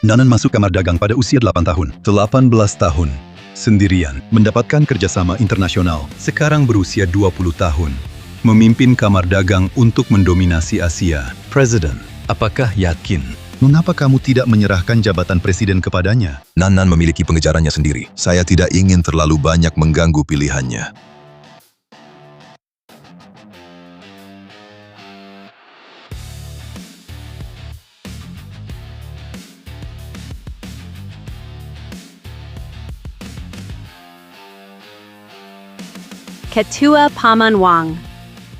Nanan masuk kamar dagang pada usia 8 tahun. 18 tahun. Sendirian. Mendapatkan kerjasama internasional. Sekarang berusia 20 tahun. Memimpin kamar dagang untuk mendominasi Asia. Presiden, apakah yakin? Mengapa kamu tidak menyerahkan jabatan presiden kepadanya? Nanan memiliki pengejarannya sendiri. Saya tidak ingin terlalu banyak mengganggu pilihannya. Ketua Paman Wang.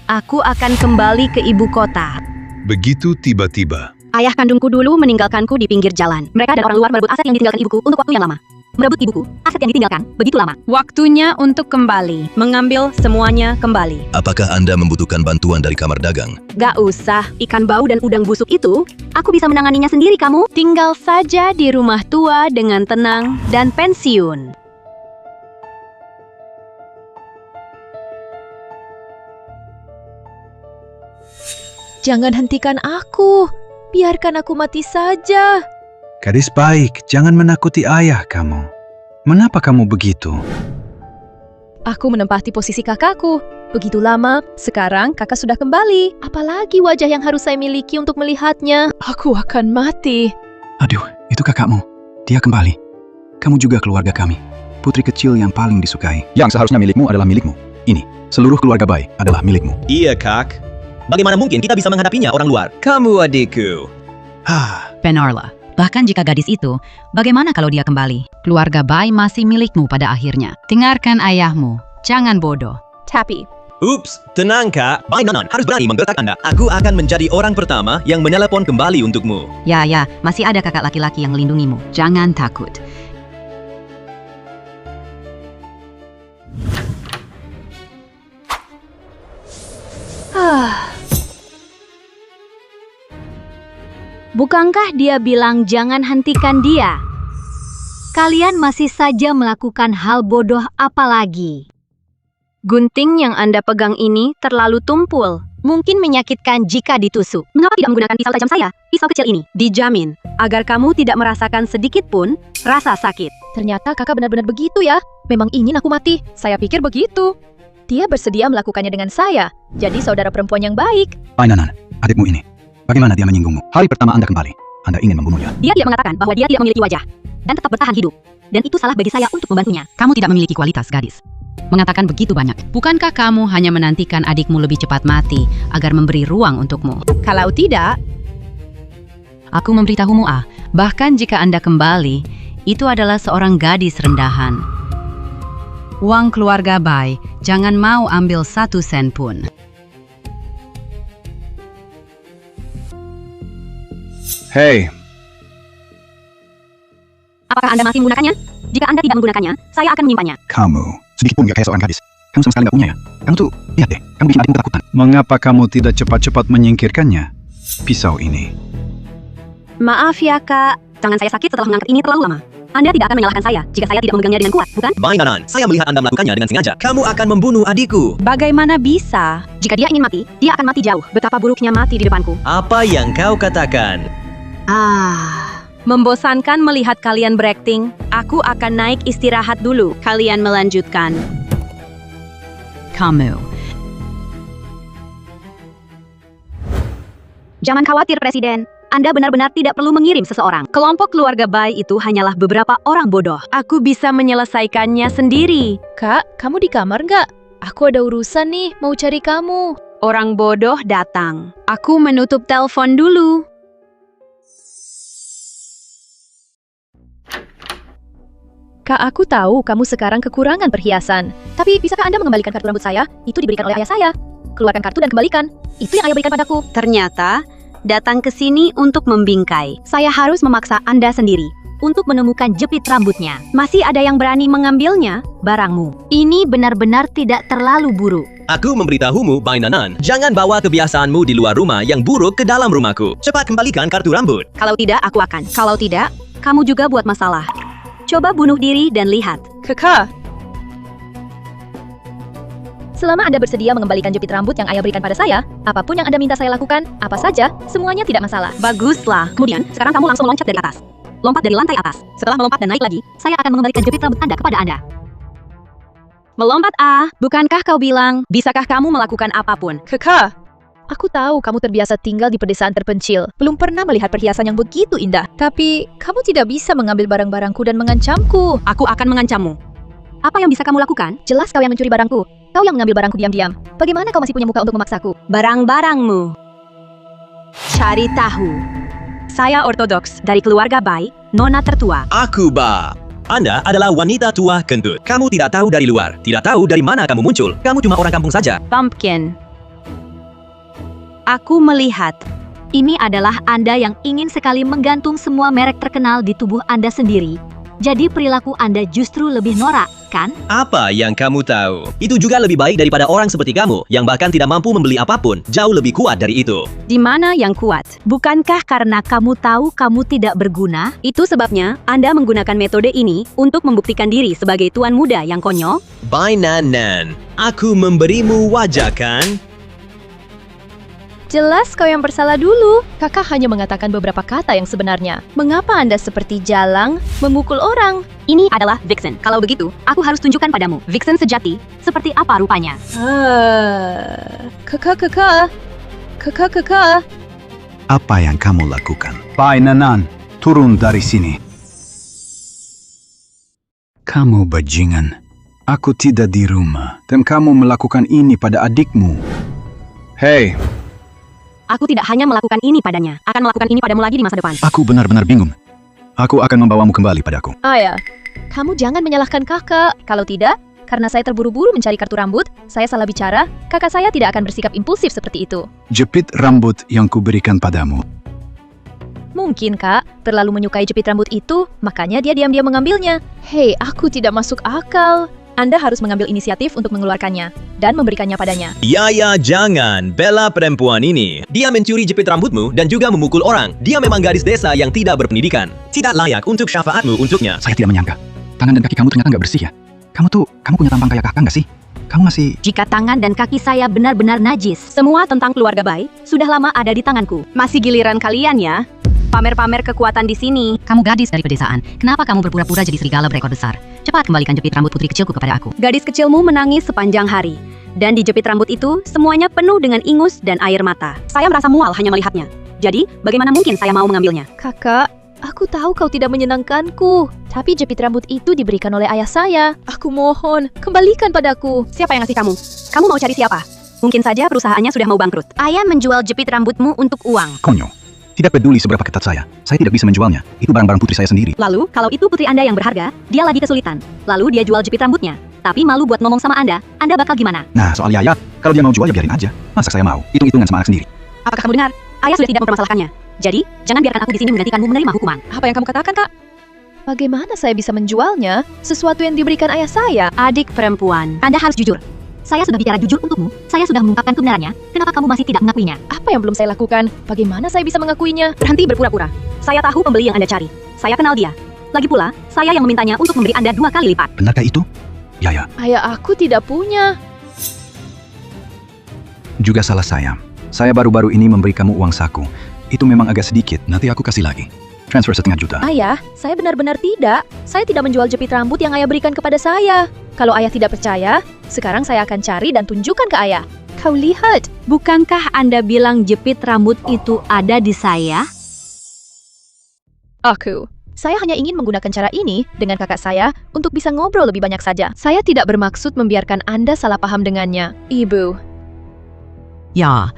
Aku akan kembali ke ibu kota. Begitu tiba-tiba. Ayah kandungku dulu meninggalkanku di pinggir jalan. Mereka dan orang luar merebut aset yang ditinggalkan ibuku untuk waktu yang lama. Merebut ibuku, aset yang ditinggalkan, begitu lama. Waktunya untuk kembali, mengambil semuanya kembali. Apakah Anda membutuhkan bantuan dari kamar dagang? Gak usah, ikan bau dan udang busuk itu, aku bisa menanganinya sendiri kamu. Tinggal saja di rumah tua dengan tenang dan pensiun. Jangan hentikan aku. Biarkan aku mati saja. Gadis baik, jangan menakuti ayah kamu. Mengapa kamu begitu? Aku menempati posisi kakakku. Begitu lama, sekarang kakak sudah kembali. Apalagi wajah yang harus saya miliki untuk melihatnya. Aku akan mati. Aduh, itu kakakmu. Dia kembali. Kamu juga keluarga kami. Putri kecil yang paling disukai. Yang seharusnya milikmu adalah milikmu. Ini, seluruh keluarga Bai adalah milikmu. Iya, Kak. Bagaimana mungkin kita bisa menghadapinya orang luar? Kamu adikku. Penarla, bahkan jika gadis itu, bagaimana kalau dia kembali? Keluarga Bai masih milikmu pada akhirnya. Dengarkan ayahmu, jangan bodoh. Tapi, Ups, tenang Kak. Bai Nanan harus berani menggertak Anda. Aku akan menjadi orang pertama yang menelepon kembali untukmu. Ya, masih ada kakak laki-laki yang melindungimu. Jangan takut. Bukankah dia bilang jangan hentikan dia? Kalian masih saja melakukan hal bodoh apalagi? Gunting yang Anda pegang ini terlalu tumpul. Mungkin menyakitkan jika ditusuk. Mengapa tidak menggunakan pisau tajam saya? Pisau kecil ini dijamin agar kamu tidak merasakan sedikit pun rasa sakit. ternyata kakak benar-benar begitu ya. Memang ingin aku mati. Saya pikir begitu. Dia bersedia melakukannya dengan saya. Jadi saudara perempuan yang baik. Bai Nanan, adikmu ini. Bagaimana dia menyinggungmu? Hari pertama Anda kembali. Anda ingin membunuhnya. Dia tidak mengatakan bahwa dia tidak memiliki wajah dan tetap bertahan hidup. Dan itu salah bagi saya untuk membantunya. Kamu tidak memiliki kualitas, gadis. Mengatakan begitu banyak. Bukankah kamu hanya menantikan adikmu lebih cepat mati agar memberi ruang untukmu? Kalau tidak, Aku memberitahumu, bahkan jika Anda kembali, itu adalah seorang gadis rendahan. Uang keluarga Bai, jangan mau ambil 1 sen pun. Hei, Apakah Anda masih menggunakannya? Jika Anda tidak menggunakannya, saya akan menyimpannya. kamu. Sedikit pun gak kayak seorang gadis. Kamu sama sekali gak punya ya? Kamu tuh, lihat deh. Kamu bikin adikmu ketakutan. Mengapa kamu tidak cepat-cepat menyingkirkannya? Pisau ini. Maaf ya, Kak. Tangan saya sakit setelah mengangkat ini terlalu lama. Anda tidak akan menyalahkan saya jika saya tidak memegangnya dengan kuat, bukan? Bai Nanan, saya melihat Anda melakukannya dengan sengaja. Kamu akan membunuh adikku. Bagaimana bisa? Jika dia ingin mati, dia akan mati jauh. Betapa buruknya mati di depanku. Apa yang kau katakan? Membosankan melihat kalian berakting. Aku akan naik istirahat dulu. Kalian melanjutkan. Kamu. Jangan khawatir, Presiden. Anda benar-benar tidak perlu mengirim seseorang. Kelompok keluarga Bai itu hanyalah beberapa orang bodoh. Aku bisa menyelesaikannya sendiri. Kak, kamu di kamar nggak? Aku ada urusan nih, mau cari kamu. Orang bodoh datang. Aku menutup telepon dulu. Kak, aku tahu kamu sekarang kekurangan perhiasan. Tapi bisakah Anda mengembalikan kartu rambut saya? Itu diberikan oleh ayah saya. Keluarkan kartu dan kembalikan. Itu yang ayah berikan padaku. Ternyata, datang ke sini untuk membingkai. Saya harus memaksa Anda sendiri untuk menemukan jepit rambutnya. Masih ada yang berani mengambilnya? Barangmu. Ini benar-benar tidak terlalu buruk. Aku memberitahumu, Bai Nanan, jangan bawa kebiasaanmu di luar rumah yang buruk ke dalam rumahku. Cepat kembalikan kartu rambut. Kalau tidak, aku akan. Kalau tidak, kamu juga buat masalah. Coba bunuh diri dan lihat. Kakak. Selama Anda bersedia mengembalikan jepit rambut yang ayah berikan pada saya, apapun yang Anda minta saya lakukan, apa saja, semuanya tidak masalah. Baguslah. Kemudian, sekarang kamu langsung loncat dari atas. Lompat dari lantai atas. Setelah melompat dan naik lagi, saya akan mengembalikan jepit rambut Anda kepada Anda. Melompat A, bukankah kau bilang, bisakah kamu melakukan apapun? Kakak, aku tahu kamu terbiasa tinggal di pedesaan terpencil. Belum pernah melihat perhiasan yang begitu indah. Tapi, kamu tidak bisa mengambil barang-barangku dan mengancamku. Aku akan mengancammu. Apa yang bisa kamu lakukan? Jelas kau yang mencuri barangku. Kau yang mengambil barangku diam-diam. Bagaimana kau masih punya muka untuk memaksaku? Barang-barangmu. Cari tahu. Saya ortodoks dari keluarga Bai, nona tertua. Aku Ba. Anda adalah wanita tua kentut. Kamu tidak tahu dari luar, tidak tahu dari mana kamu muncul. Kamu cuma orang kampung saja. Pumpkin. Aku melihat. Ini adalah Anda yang ingin sekali menggantung semua merek terkenal di tubuh Anda sendiri. Jadi perilaku Anda justru lebih norak, kan? Apa yang kamu tahu? Itu juga lebih baik daripada orang seperti kamu, yang bahkan tidak mampu membeli apapun. Jauh lebih kuat dari itu. Di mana yang kuat? Bukankah karena kamu tahu kamu tidak berguna? Itu sebabnya Anda menggunakan metode ini untuk membuktikan diri sebagai tuan muda yang konyol? Bainanan, aku memberimu wajah kan? Jelas kau yang bersalah dulu. Kakak hanya mengatakan beberapa kata yang sebenarnya. Mengapa Anda seperti jalang, memukul orang? Ini adalah Vixen. Kalau begitu, aku harus tunjukkan padamu Vixen sejati seperti apa rupanya. Kakak. Apa yang kamu lakukan? Bainanan, turun dari sini. Kamu bajingan. Aku tidak di rumah. Dan kamu melakukan ini pada adikmu. Hei, Aku tidak hanya melakukan ini padanya, akan melakukan ini padamu lagi di masa depan. aku benar-benar bingung. Aku akan membawamu kembali padaku. Ayah, kamu jangan menyalahkan kakak. Kalau tidak, karena saya terburu-buru mencari kartu rambut, saya salah bicara, kakak saya tidak akan bersikap impulsif seperti itu. Jepit rambut yang kuberikan padamu. Mungkin kak, terlalu menyukai jepit rambut itu, makanya dia diam-diam mengambilnya. Hei, aku tidak masuk akal. Anda harus mengambil inisiatif untuk mengeluarkannya dan memberikannya padanya. Ya, jangan bela perempuan ini. Dia mencuri jepit rambutmu dan juga memukul orang. Dia memang gadis desa yang tidak berpendidikan. Tidak layak untuk syafaatmu untuknya. Saya tidak menyangka. Tangan dan kaki kamu ternyata nggak bersih ya? Kamu punya tampang kayak kakak nggak sih? Kamu masih... Jika tangan dan kaki saya benar-benar najis, semua tentang keluarga Bai sudah lama ada di tanganku. Masih giliran kalian ya? Pamer-pamer kekuatan di sini. Kamu gadis dari pedesaan. Kenapa kamu berpura-pura jadi serigala berekor besar? Cepat kembalikan jepit rambut putri kecilku kepada aku. Gadis kecilmu menangis sepanjang hari. Dan di jepit rambut itu, semuanya penuh dengan ingus dan air mata. Saya merasa mual hanya melihatnya. Jadi, bagaimana mungkin saya mau mengambilnya? Kakak, aku tahu kau tidak menyenangkanku. Tapi jepit rambut itu diberikan oleh ayah saya. Aku mohon, kembalikan padaku. Siapa yang ngasih kamu? Kamu mau cari siapa? Mungkin saja perusahaannya sudah mau bangkrut. Ayah menjual jepit rambutmu untuk uang. Konyol. Tidak peduli seberapa ketat saya tidak bisa menjualnya. Itu barang-barang putri saya sendiri. Lalu, kalau itu putri Anda yang berharga, dia lagi kesulitan. Lalu dia jual jepit rambutnya. Tapi malu buat ngomong sama Anda bakal gimana? Nah, soal Yaya, kalau dia mau jual ya biarin aja. Masa saya mau? Hitung-hitungan sama anak sendiri. Apakah kamu dengar? Ayah sudah tidak mempermasalahkannya. Jadi, jangan biarkan aku di sini menggantikanmu menerima hukuman. Apa yang kamu katakan, Kak? Bagaimana saya bisa menjualnya? Sesuatu yang diberikan ayah saya. Adik perempuan, Anda harus jujur. Saya sudah bicara jujur untukmu. Saya sudah mengungkapkan kebenarannya. Kenapa kamu masih tidak mengakuinya? Apa yang belum saya lakukan? Bagaimana saya bisa mengakuinya? Berhenti berpura-pura. Saya tahu pembeli yang Anda cari. Saya kenal dia. Lagi pula, saya yang memintanya untuk memberi Anda 2 kali lipat. Benarkah itu? Yaya. Ayah aku tidak punya. Juga salah saya. Saya baru-baru ini memberi kamu uang saku. Itu memang agak sedikit. Nanti aku kasih lagi. Transfer 1,5 juta. Ayah, saya benar-benar tidak. Saya tidak menjual jepit rambut yang ayah berikan kepada saya. Kalau ayah tidak percaya, sekarang saya akan cari dan tunjukkan ke ayah. Kau lihat. Bukankah Anda bilang jepit rambut itu ada di saya? Saya hanya ingin menggunakan cara ini dengan kakak saya untuk bisa ngobrol lebih banyak saja. Saya tidak bermaksud membiarkan Anda salah paham dengannya. Ibu. Ya,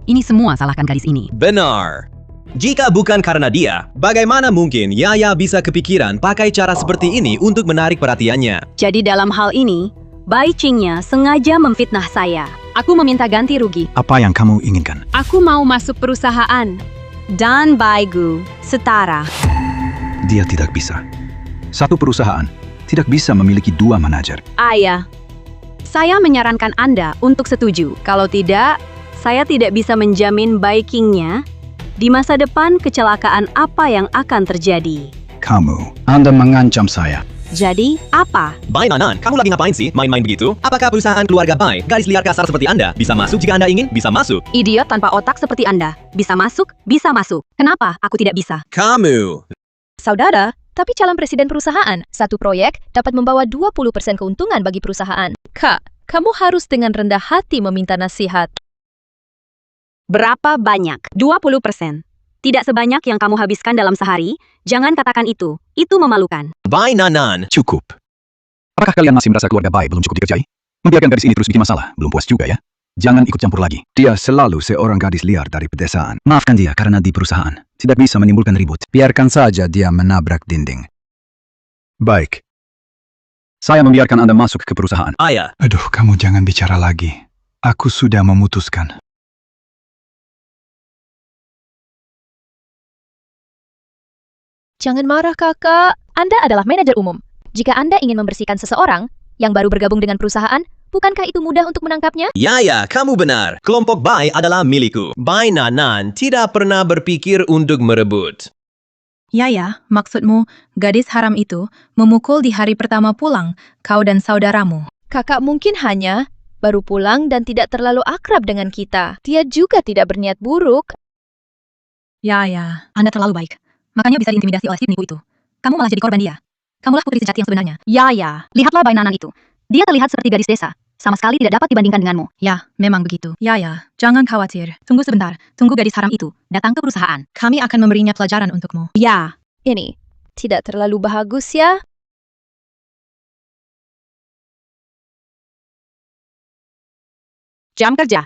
ini semua salahkan gadis ini. Benar. Jika bukan karena dia, bagaimana mungkin Yaya bisa kepikiran pakai cara seperti ini untuk menarik perhatiannya? Jadi dalam hal ini, Bai Qingnya sengaja memfitnah saya. Aku meminta ganti rugi. Apa yang kamu inginkan? Aku mau masuk perusahaan. Dan Baigu setara. Dia tidak bisa. Satu perusahaan tidak bisa memiliki 2 manajer. Ayah, saya menyarankan Anda untuk setuju. Kalau tidak, saya tidak bisa menjamin Bai Qingnya di masa depan kecelakaan apa yang akan terjadi. Anda mengancam saya. Jadi, apa? Bai Nanan, kamu lagi ngapain sih? Main-main begitu? Apakah perusahaan keluarga Bai, gadis liar kasar seperti Anda, bisa masuk jika Anda ingin? Bisa masuk. Idiot tanpa otak seperti Anda. Bisa masuk, bisa masuk. Kenapa aku tidak bisa? Kamu. saudara, tapi calon presiden perusahaan. Satu proyek dapat membawa 20% keuntungan bagi perusahaan. Kak, kamu harus dengan rendah hati meminta nasihat. Berapa banyak? 20%. Tidak sebanyak yang kamu habiskan dalam sehari. Jangan katakan itu. Itu memalukan. Bye Nanan. Cukup. Apakah kalian masih merasa keluarga Bai belum cukup dikerjai? Membiarkan gadis ini terus bikin masalah. Belum puas juga ya? Jangan ikut campur lagi. Dia selalu seorang gadis liar dari pedesaan. Maafkan dia karena di perusahaan tidak bisa menimbulkan ribut. Biarkan saja dia menabrak dinding. Baik. Saya membiarkan Anda masuk ke perusahaan. Ayah. Aduh, kamu jangan bicara lagi. Aku sudah memutuskan. Jangan marah, Kakak. Anda adalah manajer umum. Jika Anda ingin membersihkan seseorang yang baru bergabung dengan perusahaan, bukankah itu mudah untuk menangkapnya? Ya, kamu benar. Kelompok Bai adalah milikku. Bai Nanan tidak pernah berpikir untuk merebut. Ya, maksudmu, gadis haram itu memukul di hari pertama pulang, kau dan saudaramu. Kakak mungkin hanya baru pulang dan tidak terlalu akrab dengan kita. Dia juga tidak berniat buruk. Ya, Anda terlalu baik. Makanya bisa diintimidasi oleh si penipu itu. Kamu malah jadi korban dia. Kamulah putri sejati yang sebenarnya. Ya, lihatlah Bai Nanan itu. Dia terlihat seperti gadis desa. Sama sekali tidak dapat dibandingkan denganmu. Ya, memang begitu. Ya, jangan khawatir. Tunggu sebentar. Tunggu gadis haram itu datang ke perusahaan. Kami akan memberinya pelajaran untukmu. Ya, Ini tidak terlalu bagus ya. jam kerja.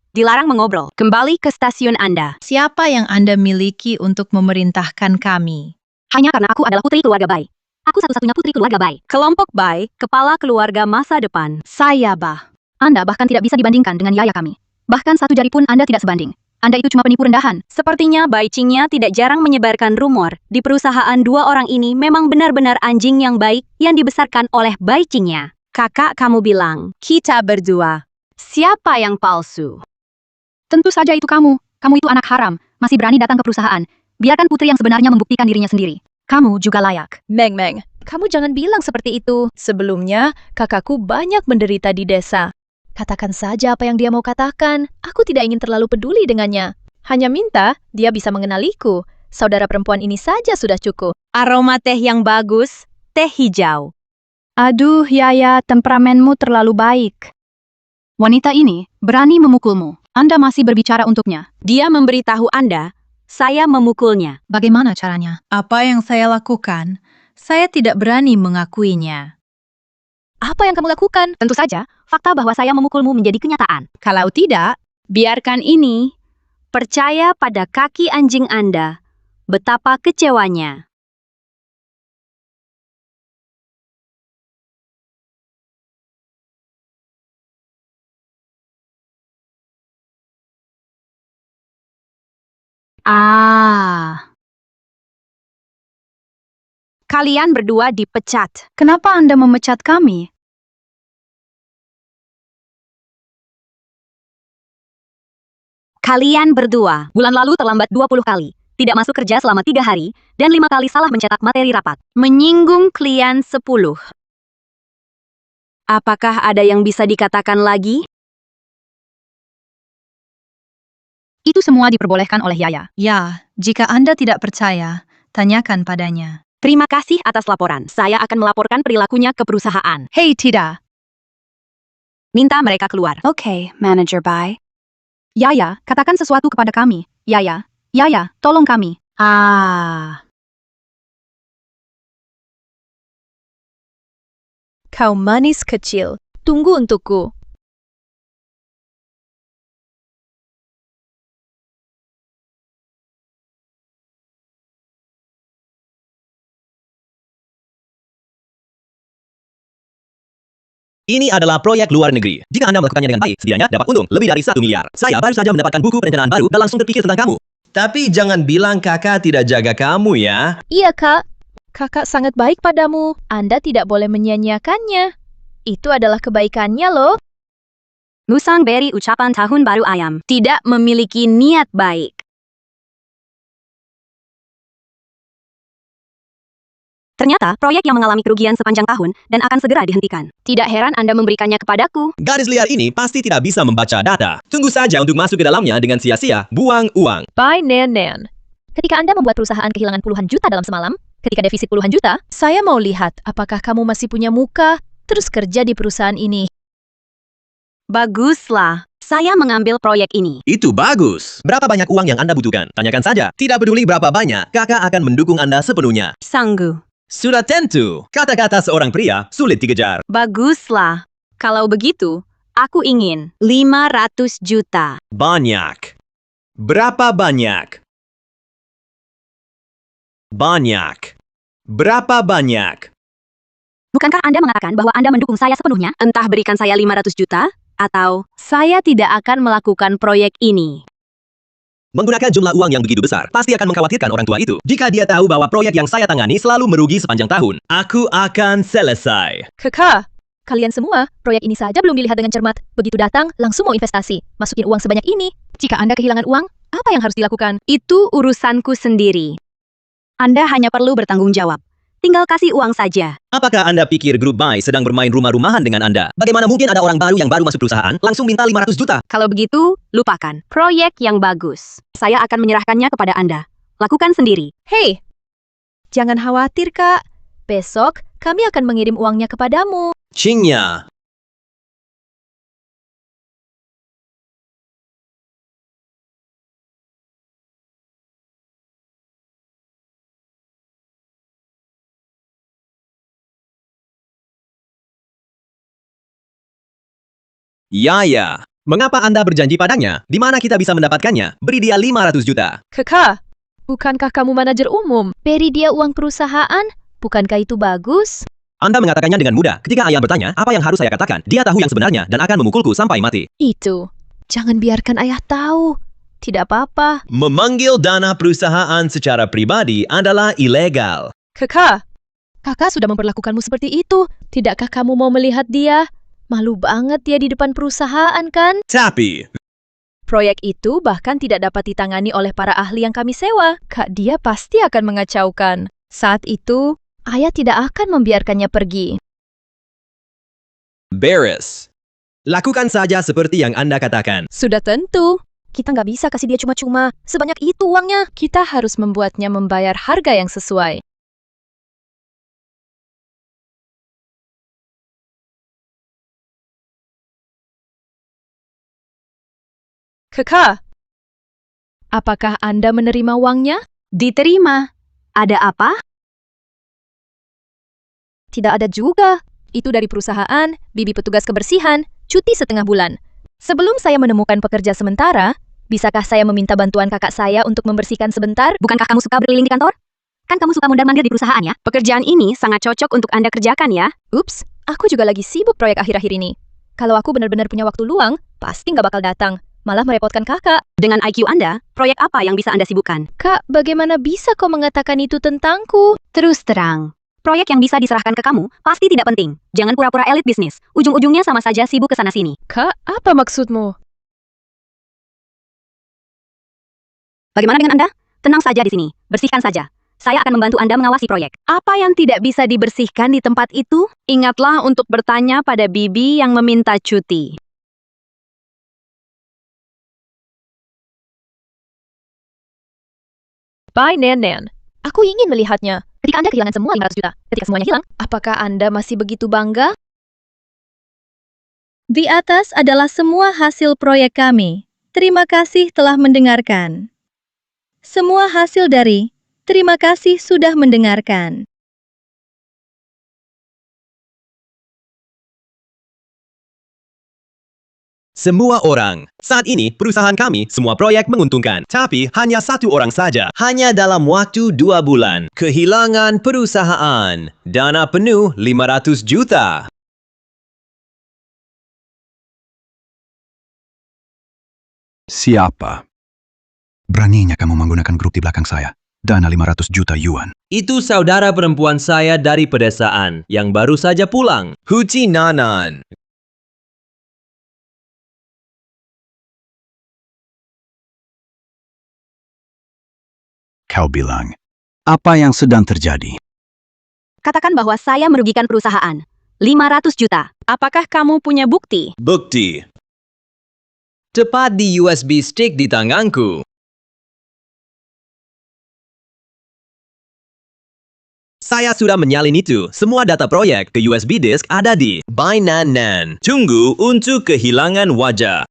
Dilarang mengobrol. Kembali ke stasiun Anda. Siapa yang Anda miliki untuk memerintahkan kami? Hanya karena aku adalah putri keluarga Bai. Aku satu-satunya putri keluarga Bai. Kelompok Bai, kepala keluarga masa depan. Saya Bah. Anda bahkan tidak bisa dibandingkan dengan yaya kami. Bahkan satu jari pun Anda tidak sebanding. Anda itu cuma penipu rendahan. Sepertinya Bai Qingnya tidak jarang menyebarkan rumor. Di perusahaan dua orang ini memang benar-benar anjing yang baik yang dibesarkan oleh Bai Qingnya. Kakak kamu bilang, kita berdua. Siapa yang palsu? Tentu saja itu kamu. Kamu itu anak haram. Masih berani datang ke perusahaan. Biarkan putri yang sebenarnya membuktikan dirinya sendiri. Kamu juga layak. Meng, kamu jangan bilang seperti itu. Sebelumnya, kakakku banyak menderita di desa. Katakan saja apa yang dia mau katakan. Aku tidak ingin terlalu peduli dengannya. Hanya minta dia bisa mengenaliku. Saudara perempuan ini saja sudah cukup. Aroma teh yang bagus, teh hijau. Aduh, Yaya, temperamenmu terlalu baik. Wanita ini berani memukulmu. Anda masih berbicara untuknya. Dia memberitahu Anda, saya memukulnya. Bagaimana caranya? Apa yang saya lakukan? Saya tidak berani mengakuinya. Apa yang kamu lakukan? Tentu saja, fakta bahwa saya memukulmu menjadi kenyataan. Kalau tidak, biarkan ini. Percaya pada kaki anjing Anda. Betapa kecewanya. Kalian berdua dipecat. Kenapa Anda memecat kami? Kalian berdua, bulan lalu terlambat 20 kali, tidak masuk kerja selama 3 hari, dan 5 kali salah mencetak materi rapat. Menyinggung klien 10. Apakah ada yang bisa dikatakan lagi? Itu semua diperbolehkan oleh Yaya. Ya, jika Anda tidak percaya, tanyakan padanya. Terima kasih atas laporan. Saya akan melaporkan perilakunya ke perusahaan. Hei, tidak. Minta mereka keluar. Oke, Manager Bai. Yaya, katakan sesuatu kepada kami. Yaya, tolong kami. Kau manis kecil. Tunggu untukku. Ini adalah proyek luar negeri. Jika Anda melakukannya dengan baik, setidaknya dapat untung lebih dari 1 miliar. Saya baru saja mendapatkan buku perencanaan baru dan langsung terpikir tentang kamu. Tapi jangan bilang kakak tidak jaga kamu ya. Iya, Kak. Kakak sangat baik padamu. Anda tidak boleh menyia-nyiakannya. Itu adalah kebaikannya loh. Musang beri ucapan tahun baru ayam. Tidak memiliki niat baik. Ternyata, proyek yang mengalami kerugian sepanjang tahun dan akan segera dihentikan. Tidak heran Anda memberikannya kepadaku. Gadis liar ini pasti tidak bisa membaca data. Tunggu saja untuk masuk ke dalamnya dengan sia-sia, buang uang. Bye, Nan. Ketika Anda membuat perusahaan kehilangan puluhan juta dalam semalam, Ketika defisit puluhan juta, saya mau lihat apakah kamu masih punya muka terus kerja di perusahaan ini. Baguslah, saya mengambil proyek ini. Itu bagus. Berapa banyak uang yang Anda butuhkan? Tanyakan saja. Tidak peduli berapa banyak, kakak akan mendukung Anda sepenuhnya. Sanggup. Sudah tentu. Kata-kata seorang pria sulit dikejar. Baguslah. Kalau begitu, aku ingin 500 juta. Banyak. Berapa banyak? Banyak. Berapa banyak? Bukankah Anda mengatakan bahwa Anda mendukung saya sepenuhnya? Entah berikan saya 500 juta, atau saya tidak akan melakukan proyek ini. Menggunakan jumlah uang yang begitu besar, pasti akan mengkhawatirkan orang tua itu. Jika dia tahu bahwa proyek yang saya tangani selalu merugi sepanjang tahun, aku akan selesai. Kakak, kalian semua, proyek ini saja belum dilihat dengan cermat. Begitu datang, langsung mau investasi. Masukin uang sebanyak ini. Jika Anda kehilangan uang, apa yang harus dilakukan? Itu urusanku sendiri. Anda hanya perlu bertanggung jawab. Tinggal kasih uang saja. Apakah Anda pikir grup Buy sedang bermain rumah-rumahan dengan Anda? Bagaimana mungkin ada orang baru yang baru masuk perusahaan, langsung minta 500 juta? Kalau begitu, lupakan. Proyek yang bagus. Saya akan menyerahkannya kepada Anda. Lakukan sendiri. Hei, jangan khawatir, Kak. Besok, kami akan mengirim uangnya kepadamu. Cingnya. Ya. Mengapa Anda berjanji padanya? Di mana kita bisa mendapatkannya? Beri dia 500 juta. Kakak, bukankah kamu manajer umum? Beri dia uang perusahaan? Bukankah itu bagus? Anda mengatakannya dengan mudah. Ketika ayah bertanya, apa yang harus saya katakan? Dia tahu yang sebenarnya dan akan memukulku sampai mati. Itu. Jangan biarkan ayah tahu. Tidak apa-apa. Memanggil dana perusahaan secara pribadi adalah ilegal. Kakak sudah memperlakukanmu seperti itu. Tidakkah kamu mau melihat dia? Malu banget dia di depan perusahaan, kan? Tapi, Proyek itu bahkan tidak dapat ditangani oleh para ahli yang kami sewa. Kak, dia pasti akan mengacaukan. Saat itu, ayah tidak akan membiarkannya pergi. beres. Lakukan saja seperti yang Anda katakan. Sudah tentu. Kita nggak bisa kasih dia cuma-cuma. Sebanyak itu uangnya. Kita harus membuatnya membayar harga yang sesuai. Kakak, apakah Anda menerima uangnya? Diterima. Ada apa? Tidak ada juga. Itu dari perusahaan, bibi petugas kebersihan, cuti setengah bulan. Sebelum saya menemukan pekerja sementara, bisakah saya meminta bantuan kakak saya untuk membersihkan sebentar? Bukankah kamu suka berkeliling di kantor? Kan kamu suka mondar-mandir di perusahaan ya? Pekerjaan ini sangat cocok untuk Anda kerjakan ya. Ups, aku juga lagi sibuk proyek akhir-akhir ini. Kalau aku benar-benar punya waktu luang, pasti nggak bakal datang. Malah merepotkan kakak. Dengan IQ Anda, proyek apa yang bisa Anda sibukkan? Kak, bagaimana bisa kau mengatakan itu tentangku? Terus terang. Proyek yang bisa diserahkan ke kamu pasti tidak penting. Jangan pura-pura elit bisnis. Ujung-ujungnya sama saja sibuk ke sana-sini. Kak, apa maksudmu? Bagaimana dengan Anda? Tenang saja di sini. Bersihkan saja. Saya akan membantu Anda mengawasi proyek. Apa yang tidak bisa dibersihkan di tempat itu? Ingatlah untuk bertanya pada bibi yang meminta cuti. Bye, Nen. Aku ingin melihatnya. Ketika Anda kehilangan semua 500 juta, ketika semuanya hilang, apakah Anda masih begitu bangga? Di atas adalah semua hasil proyek kami. Terima kasih telah mendengarkan. Semua hasil dari terima kasih sudah mendengarkan. Semua orang. Saat ini, perusahaan kami, semua proyek menguntungkan. Tapi, hanya satu orang saja. Hanya dalam waktu 2 bulan. Kehilangan perusahaan. Dana penuh 500 juta. Siapa? Beraninya kamu menggunakan grup di belakang saya. Dana 500 juta yuan. Itu saudara perempuan saya dari pedesaan, yang baru saja pulang. Huci Nanan. Kau bilang, apa yang sedang terjadi? Katakan bahwa saya merugikan perusahaan. 500 juta. Apakah kamu punya bukti? Bukti. Tepat di USB stick di tanganku. Saya sudah menyalin itu. Semua data proyek ke USB disk ada di Bainan. Tunggu untuk kehilangan wajah.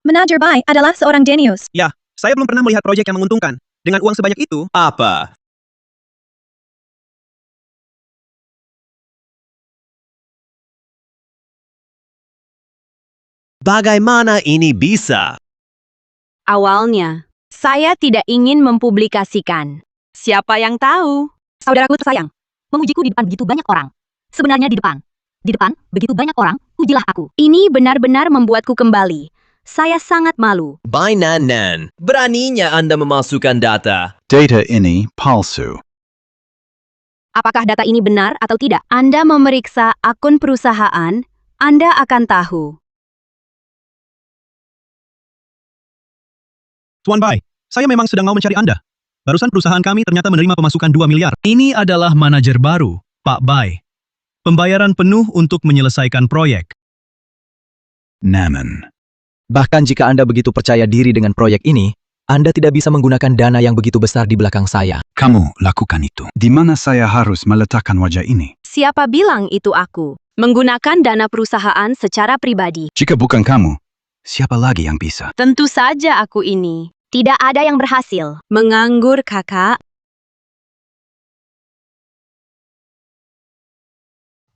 Manajer Bai adalah seorang jenius. Ya, saya belum pernah melihat proyek yang menguntungkan. Dengan uang sebanyak itu, apa? Bagaimana ini bisa? Awalnya, saya tidak ingin mempublikasikan. Siapa yang tahu? Saudaraku tersayang, mengujiku di depan begitu banyak orang. Sebenarnya di depan. Di depan, begitu banyak orang, ujilah aku. Ini benar-benar membuatku kembali. Saya sangat malu. Bainan, beraninya Anda memasukkan data. Data ini palsu. Apakah data ini benar atau tidak? Anda memeriksa akun perusahaan, Anda akan tahu. Tuan Bai, saya memang sedang mau mencari Anda. Barusan perusahaan kami ternyata menerima pemasukan 2 miliar. Ini adalah manajer baru, Pak Bai. Pembayaran penuh untuk menyelesaikan proyek. Namun, bahkan jika Anda begitu percaya diri dengan proyek ini, Anda tidak bisa menggunakan dana yang begitu besar di belakang saya. Kamu lakukan itu. Di mana saya harus meletakkan wajah ini? Siapa bilang itu aku? Menggunakan dana perusahaan secara pribadi. Jika bukan kamu, siapa lagi yang bisa? Tentu saja aku ini. Tidak ada yang berhasil. Menganggur, kakak.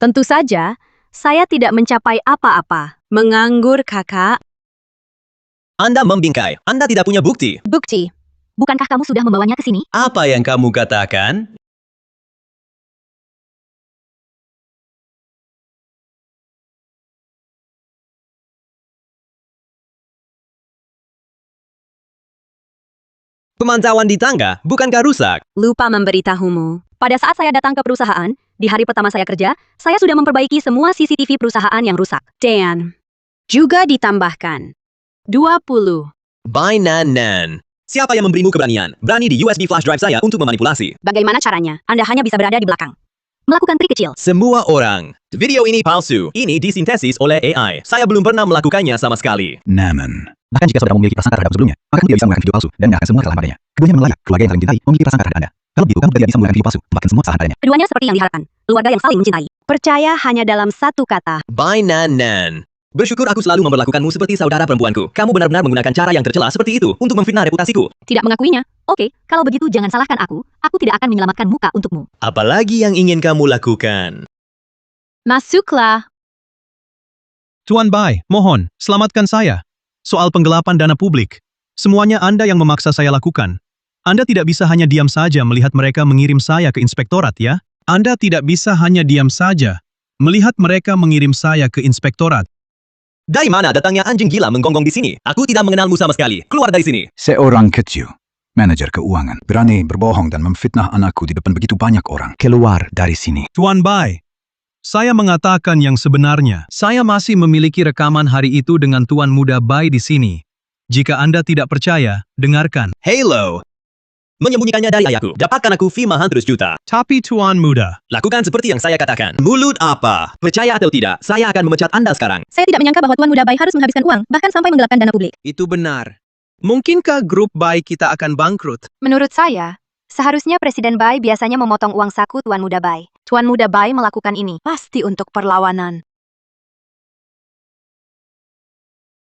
Tentu saja, saya tidak mencapai apa-apa. Menganggur, kakak. Anda membingkai. Anda tidak punya bukti. Bukti. Bukankah kamu sudah membawanya ke sini? Apa yang kamu katakan? Pemantauan di tangga, bukankah rusak? Lupa memberitahumu. Pada saat saya datang ke perusahaan, di hari pertama saya kerja, saya sudah memperbaiki semua CCTV perusahaan yang rusak. Dan juga ditambahkan 20. Bainan. Siapa yang memberimu keberanian? Berani di USB flash drive saya untuk memanipulasi. Bagaimana caranya? Anda hanya bisa berada di belakang. Melakukan trik kecil. Semua orang. Video ini palsu. Ini disintesis oleh AI. Saya belum pernah melakukannya sama sekali. Namun, Bahkan jika saudara memiliki prasangka terhadap sebelumnya, maka kamu tidak bisa menggunakan video palsu dan menyerahkan semua kesalahan padanya. Keduanya memang layak. Keluarga yang saling mencintai memiliki prasangka terhadap Anda. Kalau begitu, kamu tidak bisa menggunakan video palsu, bahkan semua kesalahan padanya. Keduanya seperti yang diharapkan. Keluarga yang saling mencintai. Percaya hanya dalam satu kata. Bainan. Bersyukur aku selalu memperlakukanmu seperti saudara perempuanku. Kamu benar-benar menggunakan cara yang tercela seperti itu untuk memfitnah reputasiku. Tidak mengakuinya? Oke, kalau begitu jangan salahkan aku. Aku tidak akan menyelamatkan muka untukmu. Apalagi yang ingin kamu lakukan? Masuklah. Tuan Bai, mohon, selamatkan saya. Soal penggelapan dana publik. Semuanya Anda yang memaksa saya lakukan. Anda tidak bisa hanya diam saja melihat mereka mengirim saya ke inspektorat, ya? Anda tidak bisa hanya diam saja melihat mereka mengirim saya ke inspektorat. Dari mana datangnya anjing gila menggonggong di sini? Aku tidak mengenalmu sama sekali. Keluar dari sini. seorang kecil, manajer keuangan, berani berbohong dan memfitnah anakku di depan begitu banyak orang. Keluar dari sini. Tuan Bai, saya mengatakan yang sebenarnya. Saya masih memiliki rekaman hari itu dengan Tuan Muda Bai di sini. Jika Anda tidak percaya, dengarkan. Halo. Menyembunyikannya dari ayahku. Dapatkan aku fee mahal 100 juta. Tapi Tuan Muda, Lakukan seperti yang saya katakan. Mulut apa? Percaya atau tidak, saya akan memecat Anda sekarang. Saya tidak menyangka bahwa Tuan Muda Bai harus menghabiskan uang, bahkan sampai menggelapkan dana publik. itu benar. Mungkinkah grup Bai kita akan bangkrut? Menurut saya, seharusnya Presiden Bai biasanya memotong uang saku Tuan Muda Bai. Tuan Muda Bai melakukan ini pasti untuk perlawanan.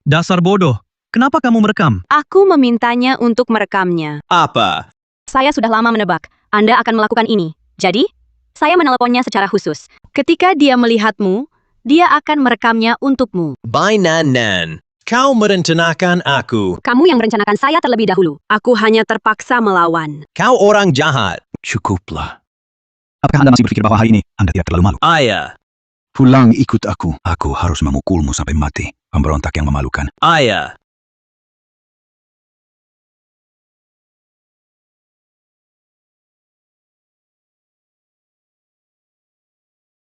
Dasar bodoh. Kenapa kamu merekam? Aku memintanya untuk merekamnya. Apa? Saya sudah lama menebak, Anda akan melakukan ini. Jadi, saya meneleponnya secara khusus. Ketika dia melihatmu, dia akan merekamnya untukmu. Bainan. Kau merencanakan aku. Kamu yang merencanakan saya terlebih dahulu. Aku hanya terpaksa melawan. Kau orang jahat. Cukuplah. Apakah Anda masih berpikir bahwa hari ini Anda tidak terlalu malu? Ayah. Pulang ikut aku. Aku harus memukulmu sampai mati. Pemberontak yang memalukan. Ayah.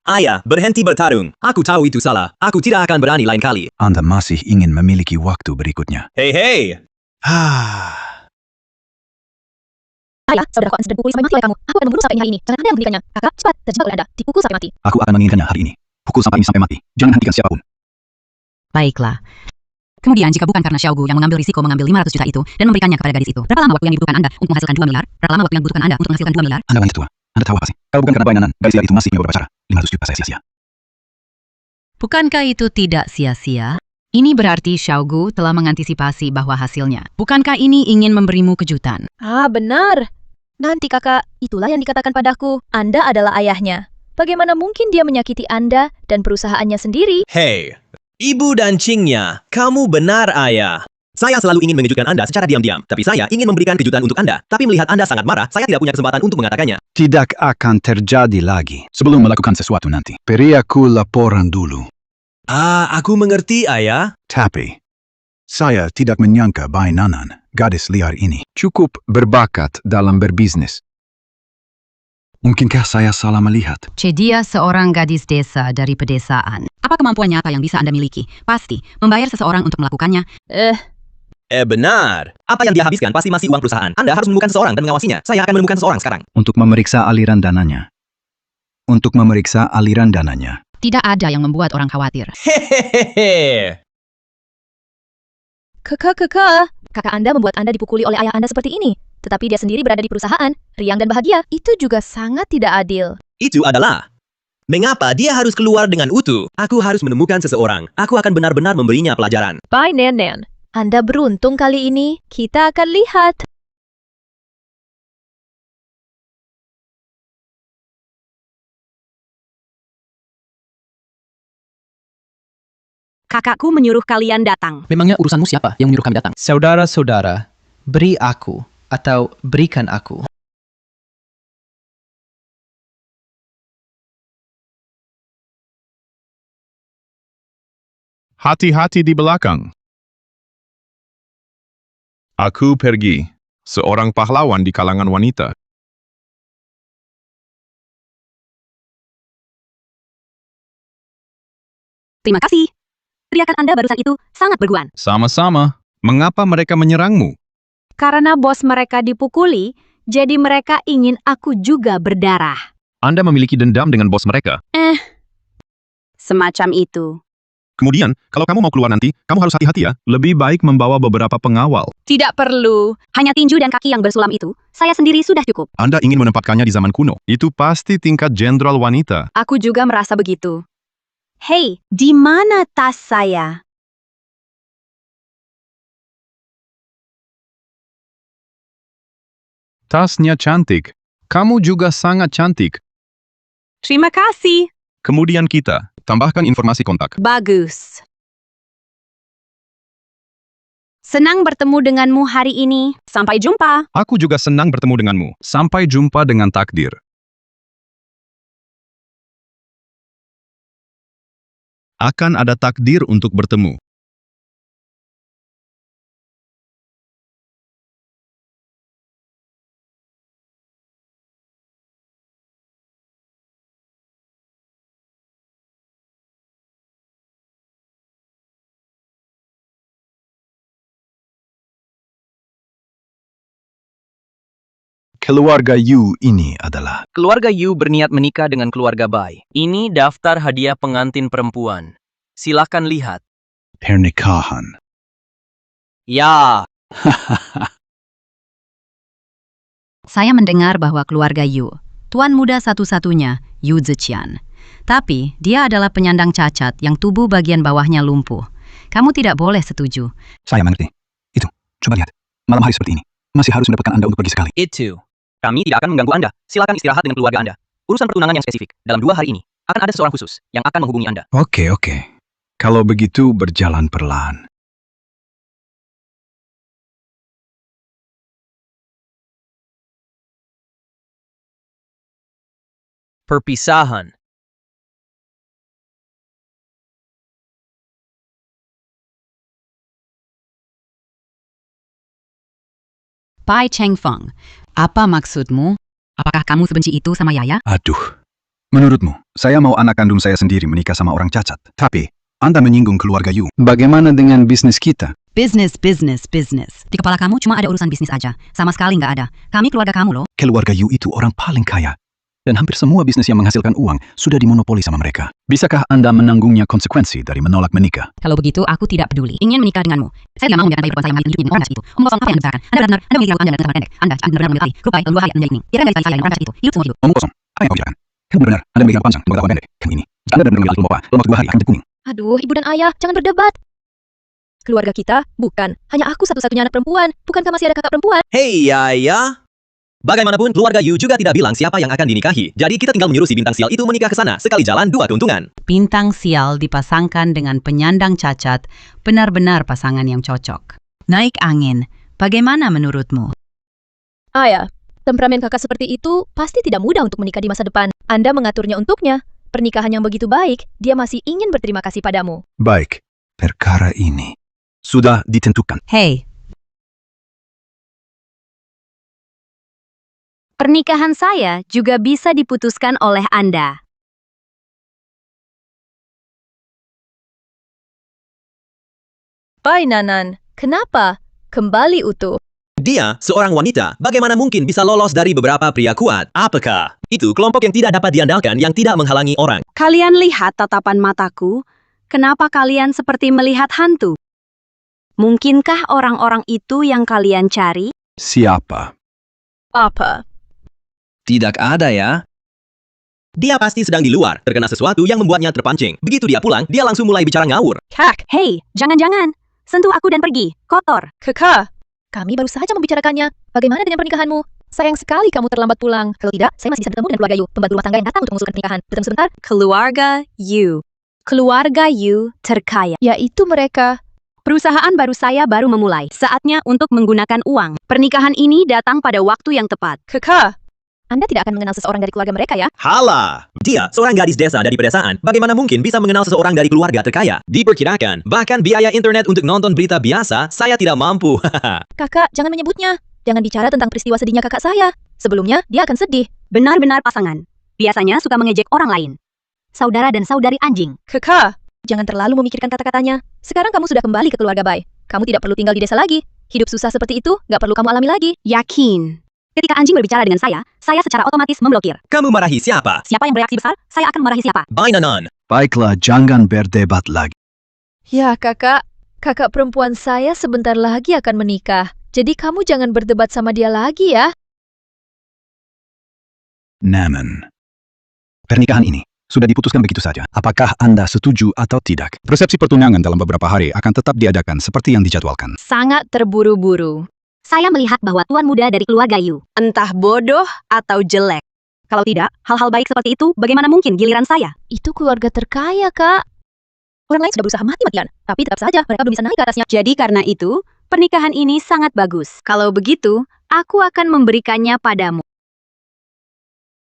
Ayah, berhenti bertarung. Aku tahu itu salah. Aku tidak akan berani lain kali. Anda masih ingin memiliki waktu berikutnya. Hei. Ayah, saudaraku akan dipukul sampai mati oleh kamu. Aku akan membunuh sampai ini hari ini. Jangan Anda yang menghentikannya. Kakak, cepat, terjebak oleh Anda. Dipukul sampai mati. Aku akan menginginkannya hari ini. Pukul sampai ini sampai mati. Jangan hentikan siapapun. Baiklah. Kemudian jika bukan karena Xiaogu yang mengambil risiko mengambil 500 juta itu dan memberikannya kepada gadis itu, berapa lama waktu yang dibutuhkan Anda untuk menghasilkan 2 miliar? Berapa lama waktu yang dibutuhkan Anda untuk menghasilkan 2 miliar? Anda wanita tua. Anda tahu apa sih? Kalau bukan karena Bai Nanan, gadis liar itu masih punya beberapa cara. 500 juta saya sia-sia. Bukankah itu tidak sia-sia? Ini berarti Xiaogu telah mengantisipasi bahwa hasilnya. Bukankah ini ingin memberimu kejutan? Ah, benar. Nanti kakak, itulah yang dikatakan padaku. Anda adalah ayahnya. Bagaimana mungkin dia menyakiti Anda dan perusahaannya sendiri? Hei, Ibu dan Cingnya, kamu benar ayah. Saya selalu ingin mengejutkan Anda secara diam-diam, tapi saya ingin memberikan kejutan untuk Anda. Tapi melihat Anda sangat marah, saya tidak punya kesempatan untuk mengatakannya. Tidak akan terjadi lagi. Sebelum melakukan sesuatu nanti, beri aku laporan dulu. Aku mengerti ayah. Tapi, saya tidak menyangka Bai Nanan, gadis liar ini, cukup berbakat dalam berbisnis. Mungkinkah saya salah melihat? Dia seorang gadis desa dari pedesaan. Apa kemampuan nyata yang bisa Anda miliki? Pasti, membayar seseorang untuk melakukannya. Benar. Apa yang dia habiskan pasti masih uang perusahaan. Anda harus menemukan seseorang dan mengawasinya. Saya akan menemukan seseorang sekarang. Untuk memeriksa aliran dananya. Tidak ada yang membuat orang khawatir. Hehehe. Kakak Anda membuat Anda dipukuli oleh ayah Anda seperti ini. Tetapi dia sendiri berada di perusahaan, riang dan bahagia. Itu juga sangat tidak adil. Itu adalah mengapa dia harus keluar dengan utuh. Aku harus menemukan seseorang. Aku akan benar-benar memberinya pelajaran. Bai Nanan, Anda beruntung kali ini. Kita akan lihat. Kakakku menyuruh kalian datang. Memangnya urusanmu siapa yang menyuruh kami datang? Saudara-saudara, beri aku atau berikan aku. Hati-hati di belakang. Aku pergi, seorang pahlawan di kalangan wanita. Terima kasih. Teriakan Anda barusan itu sangat berguan. Sama-sama. Mengapa mereka menyerangmu? Karena bos mereka dipukuli, jadi mereka ingin aku juga berdarah. Anda memiliki dendam dengan bos mereka. Semacam itu. Kemudian, kalau kamu mau keluar nanti, kamu harus hati-hati ya. Lebih baik membawa beberapa pengawal. Tidak perlu. Hanya tinju dan kaki yang bersulam itu, saya sendiri sudah cukup. Anda ingin menempatkannya di zaman kuno. Itu pasti tingkat jenderal wanita. Aku juga merasa begitu. Hei, di mana tas saya? Tasnya cantik. Kamu juga sangat cantik. Terima kasih. Kemudian kita, tambahkan informasi kontak. Bagus. Senang bertemu denganmu hari ini. Sampai jumpa. Aku juga senang bertemu denganmu. Sampai jumpa dengan takdir. Akan ada takdir untuk bertemu. Keluarga Yu ini adalah... Keluarga Yu berniat menikah dengan keluarga Bai. Ini daftar hadiah pengantin perempuan. Silakan lihat. pernikahan. Ya. Saya mendengar bahwa keluarga Yu, tuan muda satu-satunya, Yu Ziqian. Tapi, dia adalah penyandang cacat yang tubuh bagian bawahnya lumpuh. Kamu tidak boleh setuju. Saya mengerti. Itu, coba lihat. Malam hari seperti ini, masih harus mendapatkan Anda untuk pergi sekali. Itu. Kami tidak akan mengganggu Anda. Silakan istirahat dengan keluarga Anda. Urusan pertunangan yang spesifik, dalam 2 hari ini, akan ada seseorang khusus yang akan menghubungi Anda. Oke. Kalau begitu, berjalan perlahan. Perpisahan. Pai Chengfeng, apa maksudmu? Apakah kamu sebenci itu sama Yaya? Aduh. Menurutmu, saya mau anak kandung saya sendiri menikah sama orang cacat. Tapi, Anda menyinggung keluarga Yu. Bagaimana dengan bisnis kita? Bisnis. Di kepala kamu cuma ada urusan bisnis aja. Sama sekali nggak ada. Kami keluarga kamu loh. Keluarga Yu itu orang paling kaya. Dan hampir semua bisnis yang menghasilkan uang sudah dimonopoli sama mereka. Bisakah Anda menanggungnya konsekuensi dari menolak menikah? Kalau begitu, aku tidak peduli. Ingin menikah denganmu. Saya tidak mau membiarkan bayi perempuan saya yang hidup di orang itu. Omong kosong apa yang dibesarkan? Anda benar-benar, Anda memiliki lakukan jalan pendek. Anda benar-benar memiliki grup bayi luar Anda ini. Biarkan garis saya yang orang itu. Hidup semua hidup. Omong kosong. Apa yang kau bicarakan? Kamu benar, Anda memiliki panjang untuk lakukan pendek. Kamu ini. Jika Anda benar memiliki lomba, dalam waktu 2 hari akan jadi kuning. Aduh, ibu dan ayah, jangan berdebat. Keluarga kita, bukan. Hanya aku satu-satunya anak perempuan. Bukankah masih ada kakak perempuan? Hei ya. Bagaimanapun, keluarga Yu juga tidak bilang siapa yang akan dinikahi. Jadi kita tinggal menyuruh si bintang sial itu menikah ke sana. Sekali jalan, 2 keuntungan. Bintang sial dipasangkan dengan penyandang cacat, benar-benar pasangan yang cocok. Naik angin, bagaimana menurutmu? Ayah, temperamen kakak seperti itu pasti tidak mudah untuk menikah di masa depan. Anda mengaturnya untuknya. Pernikahan yang begitu baik, dia masih ingin berterima kasih padamu. Baik, perkara ini sudah ditentukan. Hei, Pernikahan saya juga bisa diputuskan oleh Anda. Bai Nanan, kenapa? Kembali utuh. Dia, seorang wanita, bagaimana mungkin bisa lolos dari beberapa pria kuat? Apakah itu kelompok yang tidak dapat diandalkan yang tidak menghalangi orang? Kalian lihat tatapan mataku? Kenapa kalian seperti melihat hantu? Mungkinkah orang-orang itu yang kalian cari? Siapa? Apa? Tidak ada ya. Dia pasti sedang di luar, terkena sesuatu yang membuatnya terpancing. Begitu dia pulang, dia langsung mulai bicara ngawur. Kak, Hei, jangan-jangan. Sentuh aku dan pergi. Kotor. Kakak. Kami baru saja membicarakannya. Bagaimana dengan pernikahanmu? Sayang sekali kamu terlambat pulang. Kalau tidak, saya masih bisa bertemu dengan keluarga Yu, pembantu rumah tangga yang datang untuk mengusulkan pernikahan. Bertemu sebentar. Keluarga Yu. Keluarga Yu terkaya. Yaitu mereka. Perusahaan baru saya baru memulai. Saatnya untuk menggunakan uang. Pernikahan ini datang pada waktu yang tepat. Kakak. Anda tidak akan mengenal seseorang dari keluarga mereka ya? Hala! Dia, seorang gadis desa dari pedesaan. Bagaimana mungkin bisa mengenal seseorang dari keluarga terkaya? Diperkirakan, bahkan biaya internet untuk nonton berita biasa, saya tidak mampu. Kakak, jangan menyebutnya. Jangan bicara tentang peristiwa sedihnya kakak saya. Sebelumnya, dia akan sedih. Benar-benar pasangan. Biasanya suka mengejek orang lain. Saudara dan saudari anjing. Kakak, jangan terlalu memikirkan kata-katanya. Sekarang kamu sudah kembali ke keluarga Bai. Kamu tidak perlu tinggal di desa lagi. Hidup susah seperti itu, gak perlu kamu alami lagi. Yakin. Ketika anjing berbicara dengan saya secara otomatis memblokir. Kamu marahi siapa? Siapa yang bereaksi besar, saya akan marahi siapa. Bai Nanan. Baiklah, jangan berdebat lagi. Ya kakak, kakak perempuan saya sebentar lagi akan menikah. Jadi kamu jangan berdebat sama dia lagi ya. Naman. Pernikahan ini sudah diputuskan begitu saja. Apakah Anda setuju atau tidak? Resepsi pertunangan dalam beberapa hari akan tetap diadakan seperti yang dijadwalkan. Sangat terburu-buru. Saya melihat bahwa tuan muda dari keluarga Yu, entah bodoh atau jelek. Kalau tidak, hal-hal baik seperti itu bagaimana mungkin giliran saya? Itu keluarga terkaya, Kak. Orang lain sudah berusaha mati-matian, tapi tetap saja mereka belum bisa naik ke atasnya. Jadi karena itu, pernikahan ini sangat bagus. Kalau begitu, aku akan memberikannya padamu.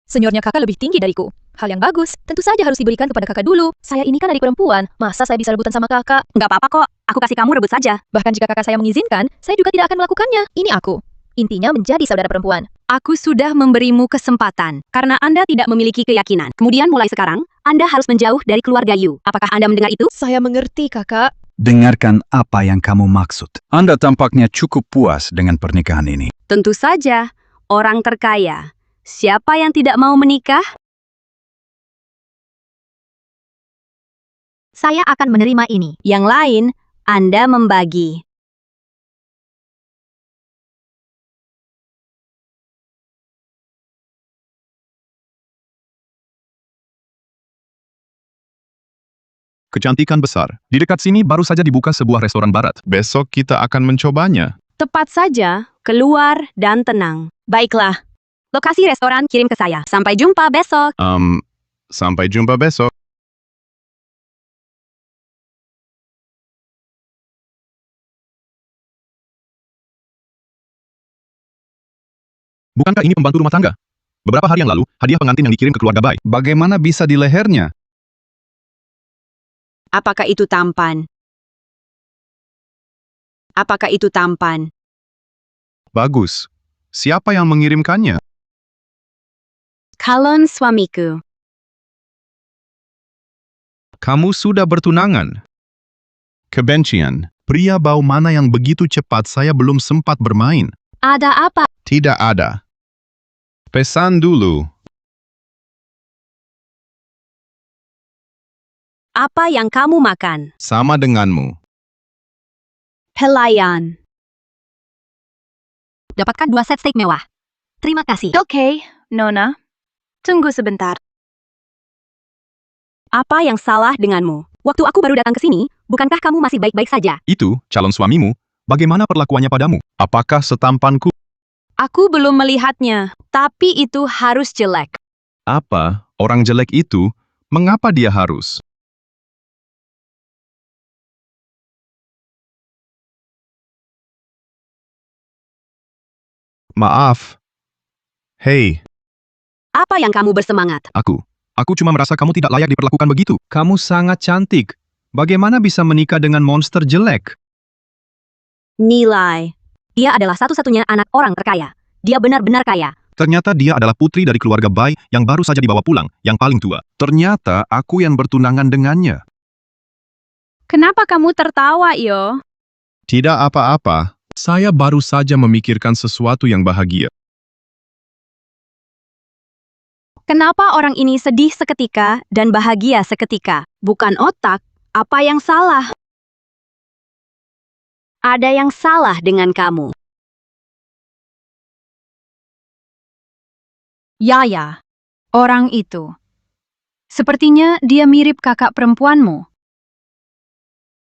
Seniornya kakak lebih tinggi dariku. Hal yang bagus, tentu saja harus diberikan kepada kakak dulu. Saya ini kan adik perempuan, masa saya bisa rebutan sama kakak? Nggak apa-apa kok, aku kasih kamu rebut saja. Bahkan jika kakak saya mengizinkan, saya juga tidak akan melakukannya. Ini aku. Intinya menjadi saudara perempuan. Aku sudah memberimu kesempatan, karena Anda tidak memiliki keyakinan. Kemudian mulai sekarang, Anda harus menjauh dari keluarga Yu. Apakah Anda mendengar itu? Saya mengerti, kakak. Dengarkan apa yang kamu maksud. Anda tampaknya cukup puas dengan pernikahan ini. Tentu saja, orang terkaya. Siapa yang tidak mau menikah? Saya akan menerima ini. Yang lain, Anda membagi. Kecantikan besar. Di dekat sini baru saja dibuka sebuah restoran barat. Besok kita akan mencobanya. Tepat saja, keluar dan tenang. Baiklah. Lokasi restoran kirim ke saya. Sampai jumpa besok. Sampai jumpa besok. Bukankah ini pembantu rumah tangga? Beberapa hari yang lalu, hadiah pengantin yang dikirim ke keluarga Bai. Bagaimana bisa di lehernya? Apakah itu tampan? Apakah itu tampan? Bagus. Siapa yang mengirimkannya? Calon suamiku. Kamu sudah bertunangan. Kebencian. Pria bau mana yang begitu cepat saya belum sempat bermain. Ada apa? Tidak ada. Pesan dulu. Apa yang kamu makan? Sama denganmu. Pelayan. Dapatkan 2 set steak mewah. Terima kasih. Oke, Nona. Tunggu sebentar. Apa yang salah denganmu? Waktu aku baru datang ke sini, bukankah kamu masih baik-baik saja? Itu, calon suamimu, bagaimana perlakuannya padamu? Apakah setampanku? Aku belum melihatnya, tapi itu harus jelek. Apa? Orang jelek itu, mengapa dia harus? Maaf. Hei, Apa yang kamu bersemangat? aku cuma merasa kamu tidak layak diperlakukan begitu. Kamu sangat cantik. Bagaimana bisa menikah dengan monster jelek? Nilai. Dia adalah satu-satunya anak orang terkaya. Dia benar-benar kaya. Ternyata dia adalah putri dari keluarga Bai yang baru saja dibawa pulang, yang paling tua. Ternyata aku yang bertunangan dengannya. Kenapa kamu tertawa, Yo? Tidak apa-apa. Saya baru saja memikirkan sesuatu yang bahagia. Kenapa orang ini sedih seketika dan bahagia seketika? Bukan otak. Apa yang salah? Ada yang salah dengan kamu. Yaya, orang itu. Sepertinya dia mirip kakak perempuanmu.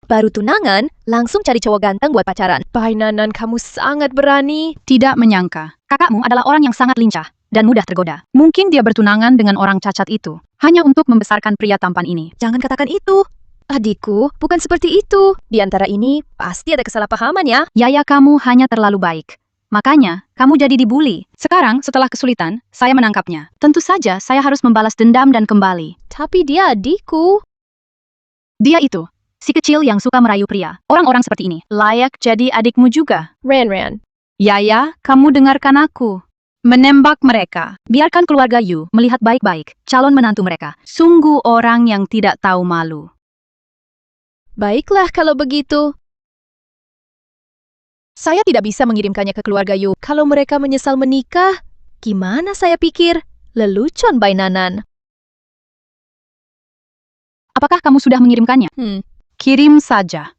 Baru tunangan, langsung cari cowok ganteng buat pacaran. Bai Nanan, kamu sangat berani. Tidak menyangka. Kakakmu adalah orang yang sangat lincah dan mudah tergoda. Mungkin dia bertunangan dengan orang cacat itu, hanya untuk membesarkan pria tampan ini. Jangan katakan itu. Adikku, bukan seperti itu. Di antara ini, pasti ada kesalahpahaman ya. Yaya, kamu hanya terlalu baik. Makanya, kamu jadi dibully. Sekarang, setelah kesulitan, saya menangkapnya. Tentu saja, saya harus membalas dendam dan kembali. Tapi dia adikku. Dia itu, si kecil yang suka merayu pria. Orang-orang seperti ini, layak jadi adikmu juga. Ran. Yaya, kamu dengarkan aku. Menembak mereka. Biarkan keluarga Yu melihat baik-baik calon menantu mereka. Sungguh orang yang tidak tahu malu. Baiklah kalau begitu. Saya tidak bisa mengirimkannya ke keluarga Yu. Kalau mereka menyesal menikah, gimana saya pikir? Lelucon Bai Nanan. Apakah kamu sudah mengirimkannya? Kirim saja.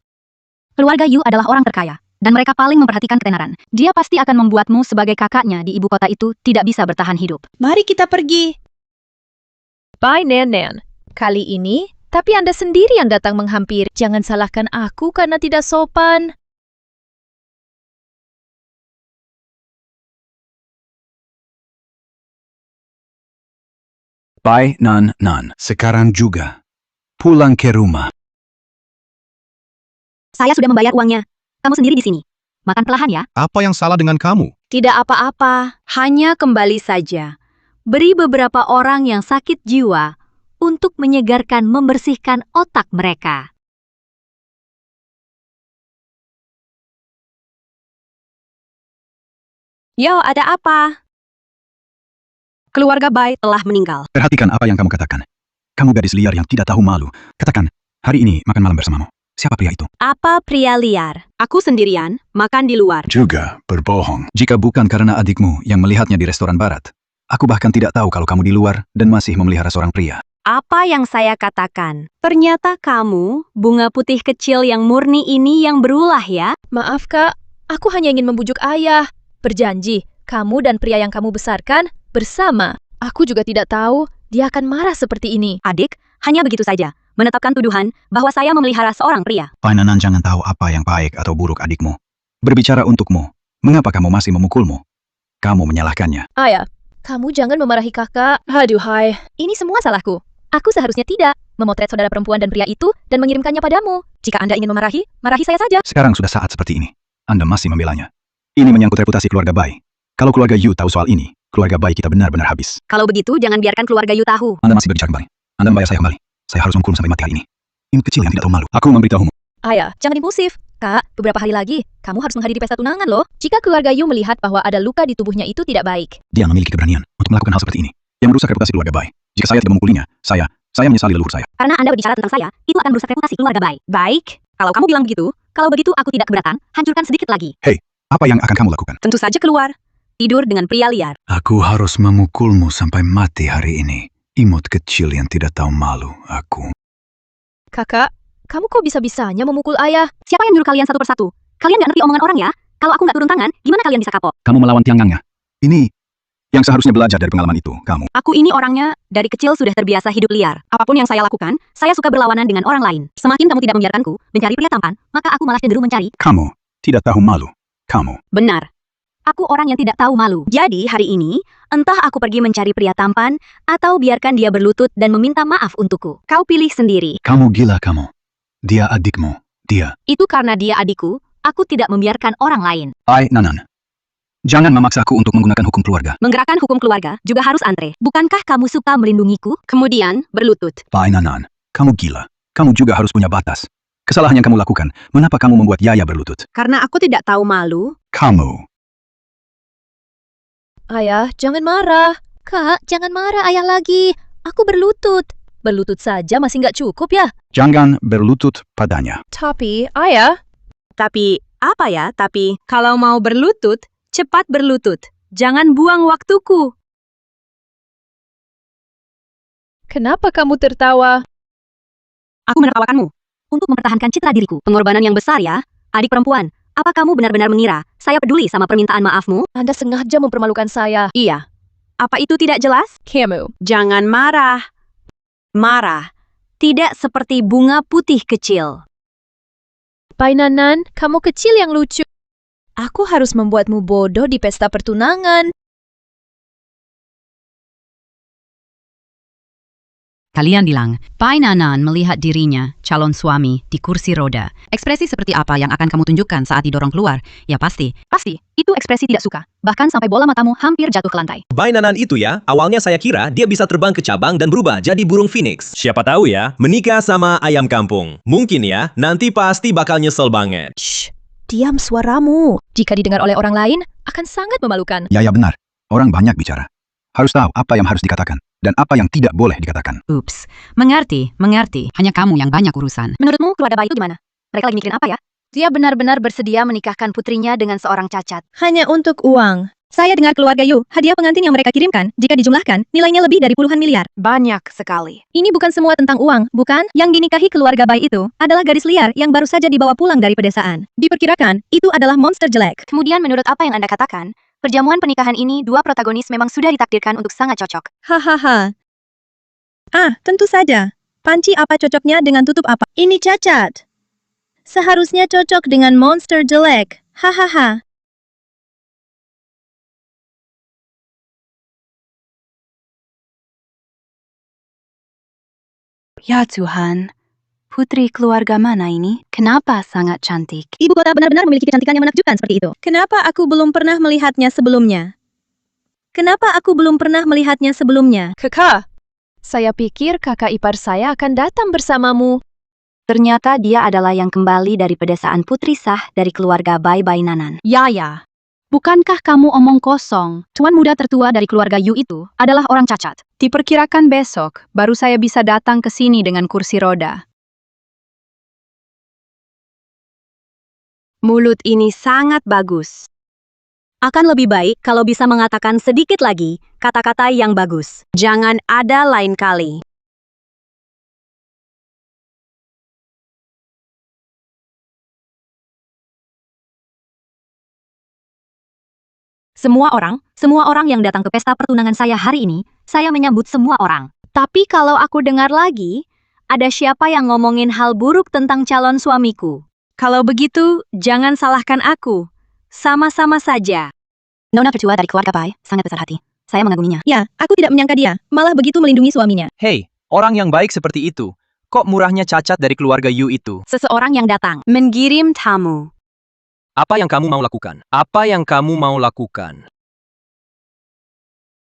Keluarga Yu adalah orang terkaya, dan mereka paling memperhatikan ketenaran. Dia pasti akan membuatmu sebagai kakaknya di ibu kota itu tidak bisa bertahan hidup. Mari kita pergi. Bai Nanan. Kali ini, tapi Anda sendiri yang datang menghampiri. Jangan salahkan aku karena tidak sopan. Bai Nan, sekarang juga. Pulang ke rumah. Saya sudah membayar uangnya. Kamu sendiri di sini. Makan perlahan ya. Apa yang salah dengan kamu? Tidak apa-apa. Hanya kembali saja. Beri beberapa orang yang sakit jiwa untuk menyegarkan membersihkan otak mereka. Yo, ada apa? Keluarga Bai telah meninggal. Perhatikan apa yang kamu katakan. Kamu gadis liar yang tidak tahu malu. Katakan, hari ini makan malam bersamamu. Siapa pria itu? Apa pria liar? Aku sendirian, makan di luar. Juga berbohong. Jika bukan karena adikmu yang melihatnya di restoran barat, aku bahkan tidak tahu kalau kamu di luar dan masih memelihara seorang pria. Apa yang saya katakan? Ternyata kamu, bunga putih kecil yang murni ini yang berulah ya? Maaf kak, aku hanya ingin membujuk ayah. Berjanji, kamu dan pria yang kamu besarkan bersama. Aku juga tidak tahu dia akan marah seperti ini. Adik, hanya begitu saja. Menetapkan tuduhan bahwa saya memelihara seorang pria. Bai Nanan jangan tahu apa yang baik atau buruk adikmu. Berbicara untukmu, mengapa kamu masih memukulmu? Kamu menyalahkannya. Ayah, kamu jangan memarahi kakak. Aduhai, ini semua salahku. Aku seharusnya tidak memotret saudara perempuan dan pria itu dan mengirimkannya padamu. Jika Anda ingin memarahi, marahi saya saja. Sekarang sudah saat seperti ini. Anda masih membelanya. Ini menyangkut reputasi keluarga Bai. Kalau keluarga Yu tahu soal ini, keluarga Bai kita benar-benar habis. Kalau begitu, jangan biarkan keluarga Yu tahu. Anda masih berbicara kembali. Anda membayar saya kembali. Saya harus menghukum sampai mati hari ini. Ini kecil yang tidak tahu malu. Aku memberitahumu. Ayah, jangan impulsif. Kak, beberapa hari lagi, kamu harus menghadiri pesta tunangan loh. Jika keluarga Yu melihat bahwa ada luka di tubuhnya itu tidak baik. Dia memiliki keberanian untuk melakukan hal seperti ini. Yang merusak reputasi keluarga Bai. Jika saya tidak memukulinya, saya menyesali leluhur saya. Karena Anda berbicara tentang saya, itu akan merusak reputasi keluarga Bai. Baik, kalau kamu bilang begitu, kalau begitu aku tidak keberatan, hancurkan sedikit lagi. Hei, apa yang akan kamu lakukan? Tentu saja keluar. Tidur dengan pria liar. Aku harus memukulmu sampai mati hari ini. Imut kecil yang tidak tahu malu, aku. Kakak, kamu kok bisa-bisanya memukul ayah? Siapa yang nyuruh kalian satu persatu? Kalian nggak ngerti omongan orang ya? Kalau aku nggak turun tangan, gimana kalian bisa kapok? Kamu melawan Tianggangnya. Ini yang seharusnya belajar dari pengalaman itu, kamu. Aku ini orangnya dari kecil sudah terbiasa hidup liar. Apapun yang saya lakukan, saya suka berlawanan dengan orang lain. Semakin kamu tidak membiarkanku mencari pria tampan, maka aku malah cenderung mencari. Kamu tidak tahu malu. Kamu. Benar. Aku orang yang tidak tahu malu. Jadi hari ini, entah aku pergi mencari pria tampan, atau biarkan dia berlutut dan meminta maaf untukku. Kau pilih sendiri. Kamu gila, kamu. Dia adikmu. Dia. Itu karena dia adikku, aku tidak membiarkan orang lain. Nanan. Jangan memaksaku untuk menggunakan hukum keluarga. Menggerakkan hukum keluarga juga harus antre. Bukankah kamu suka melindungiku, kemudian berlutut? Nanan, kamu gila. Kamu juga harus punya batas. Kesalahan yang kamu lakukan, mengapa kamu membuat Yaya berlutut? Karena aku tidak tahu malu. Kamu. Ayah, jangan marah. Kak, jangan marah ayah lagi. Aku berlutut. Berlutut saja masih nggak cukup ya? Jangan berlutut padanya. Tapi, ayah, Tapi, apa ya? Tapi, kalau mau berlutut, cepat berlutut. Jangan buang waktuku. kenapa kamu tertawa? Aku menertawakanmu. Untuk mempertahankan citra diriku. Pengorbanan yang besar ya. Adik perempuan, apa kamu benar-benar mengira saya peduli sama permintaan maafmu? Anda sengaja mempermalukan saya. Iya. Apa itu tidak jelas? Kamu. Jangan marah. Marah. Tidak seperti bunga putih kecil. Nanan, kamu kecil yang lucu. Aku harus membuatmu bodoh di pesta pertunangan. Kalian bilang, Pai Nanan melihat dirinya, calon suami, di kursi roda. Ekspresi seperti apa yang akan kamu tunjukkan saat didorong keluar? Ya pasti. Pasti, itu ekspresi tidak suka. Bahkan sampai bola matamu hampir jatuh ke lantai. Bainanan itu ya, awalnya saya kira dia bisa terbang ke cabang dan berubah jadi burung phoenix. Siapa tahu ya, menikah sama ayam kampung. Mungkin ya, nanti pasti bakal nyesel banget. Shh, diam suaramu. Jika didengar oleh orang lain, akan sangat memalukan. Yaya benar. Orang banyak bicara. Harus tahu apa yang harus dikatakan. Dan apa yang tidak boleh dikatakan. Ups, mengerti. Hanya kamu yang banyak urusan. Menurutmu keluarga bayi itu gimana? Mereka lagi mikirin apa ya? Dia benar-benar bersedia menikahkan putrinya dengan seorang cacat. Hanya untuk uang. Saya dengar keluarga Yu, hadiah pengantin yang mereka kirimkan, jika dijumlahkan, nilainya lebih dari puluhan miliar. Banyak sekali. Ini bukan semua tentang uang, bukan? Yang dinikahi keluarga bayi itu adalah gadis liar yang baru saja dibawa pulang dari pedesaan. Diperkirakan, itu adalah monster jelek. Kemudian menurut apa yang Anda katakan, perjamuan pernikahan ini dua protagonis memang sudah ditakdirkan untuk sangat cocok. Hahaha. Tentu saja. Panci apa cocoknya dengan tutup apa? Ini cacat. Seharusnya cocok dengan monster jelek. Hahaha. Ya Tuhan, putri keluarga mana ini? Kenapa sangat cantik? Ibu kota benar-benar memiliki kecantikan yang menakjubkan seperti itu. Kenapa aku belum pernah melihatnya sebelumnya? Kakak, saya pikir kakak ipar saya akan datang bersamamu. Ternyata dia adalah yang kembali dari pedesaan putri sah dari keluarga Bai Nanan. Yaya, bukankah kamu omong kosong? Tuan muda tertua dari keluarga Yu itu adalah orang cacat. Diperkirakan besok, baru saya bisa datang ke sini dengan kursi roda. Mulut ini sangat bagus. Akan lebih baik kalau bisa mengatakan sedikit lagi kata-kata yang bagus. Jangan ada lain kali. Semua orang yang datang ke pesta pertunangan saya hari ini, saya menyambut semua orang. Tapi kalau aku dengar lagi, ada siapa yang ngomongin hal buruk tentang calon suamiku. Kalau begitu, jangan salahkan aku. Sama-sama saja. Nona tertua dari keluarga Pai, sangat besar hati. Saya mengaguminya. Ya, aku tidak menyangka dia, malah begitu melindungi suaminya. Hei, orang yang baik seperti itu. Kok murahnya cacat dari keluarga Yu itu? Seseorang yang datang, mengirim tamu. Apa yang kamu mau lakukan?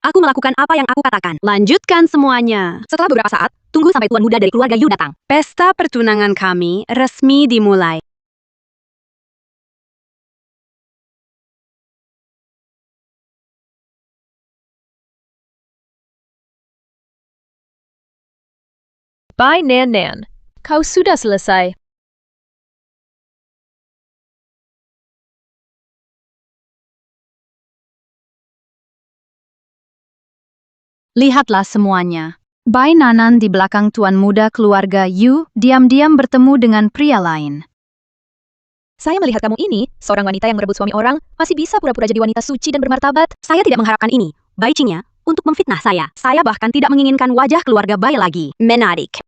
Aku melakukan apa yang aku katakan. Lanjutkan semuanya. Setelah beberapa saat, tunggu sampai tuan muda dari keluarga Yu datang. Pesta pertunangan kami resmi dimulai. Bai Nanan, kau sudah selesai. Lihatlah semuanya. Bai Nanan di belakang tuan muda keluarga Yu diam-diam bertemu dengan pria lain. Saya melihat kamu ini, seorang wanita yang merebut suami orang, masih bisa pura-pura jadi wanita suci dan bermartabat. Saya tidak mengharapkan ini, Bai Qingya, untuk memfitnah saya. Saya bahkan tidak menginginkan wajah keluarga Bai lagi. Menarik.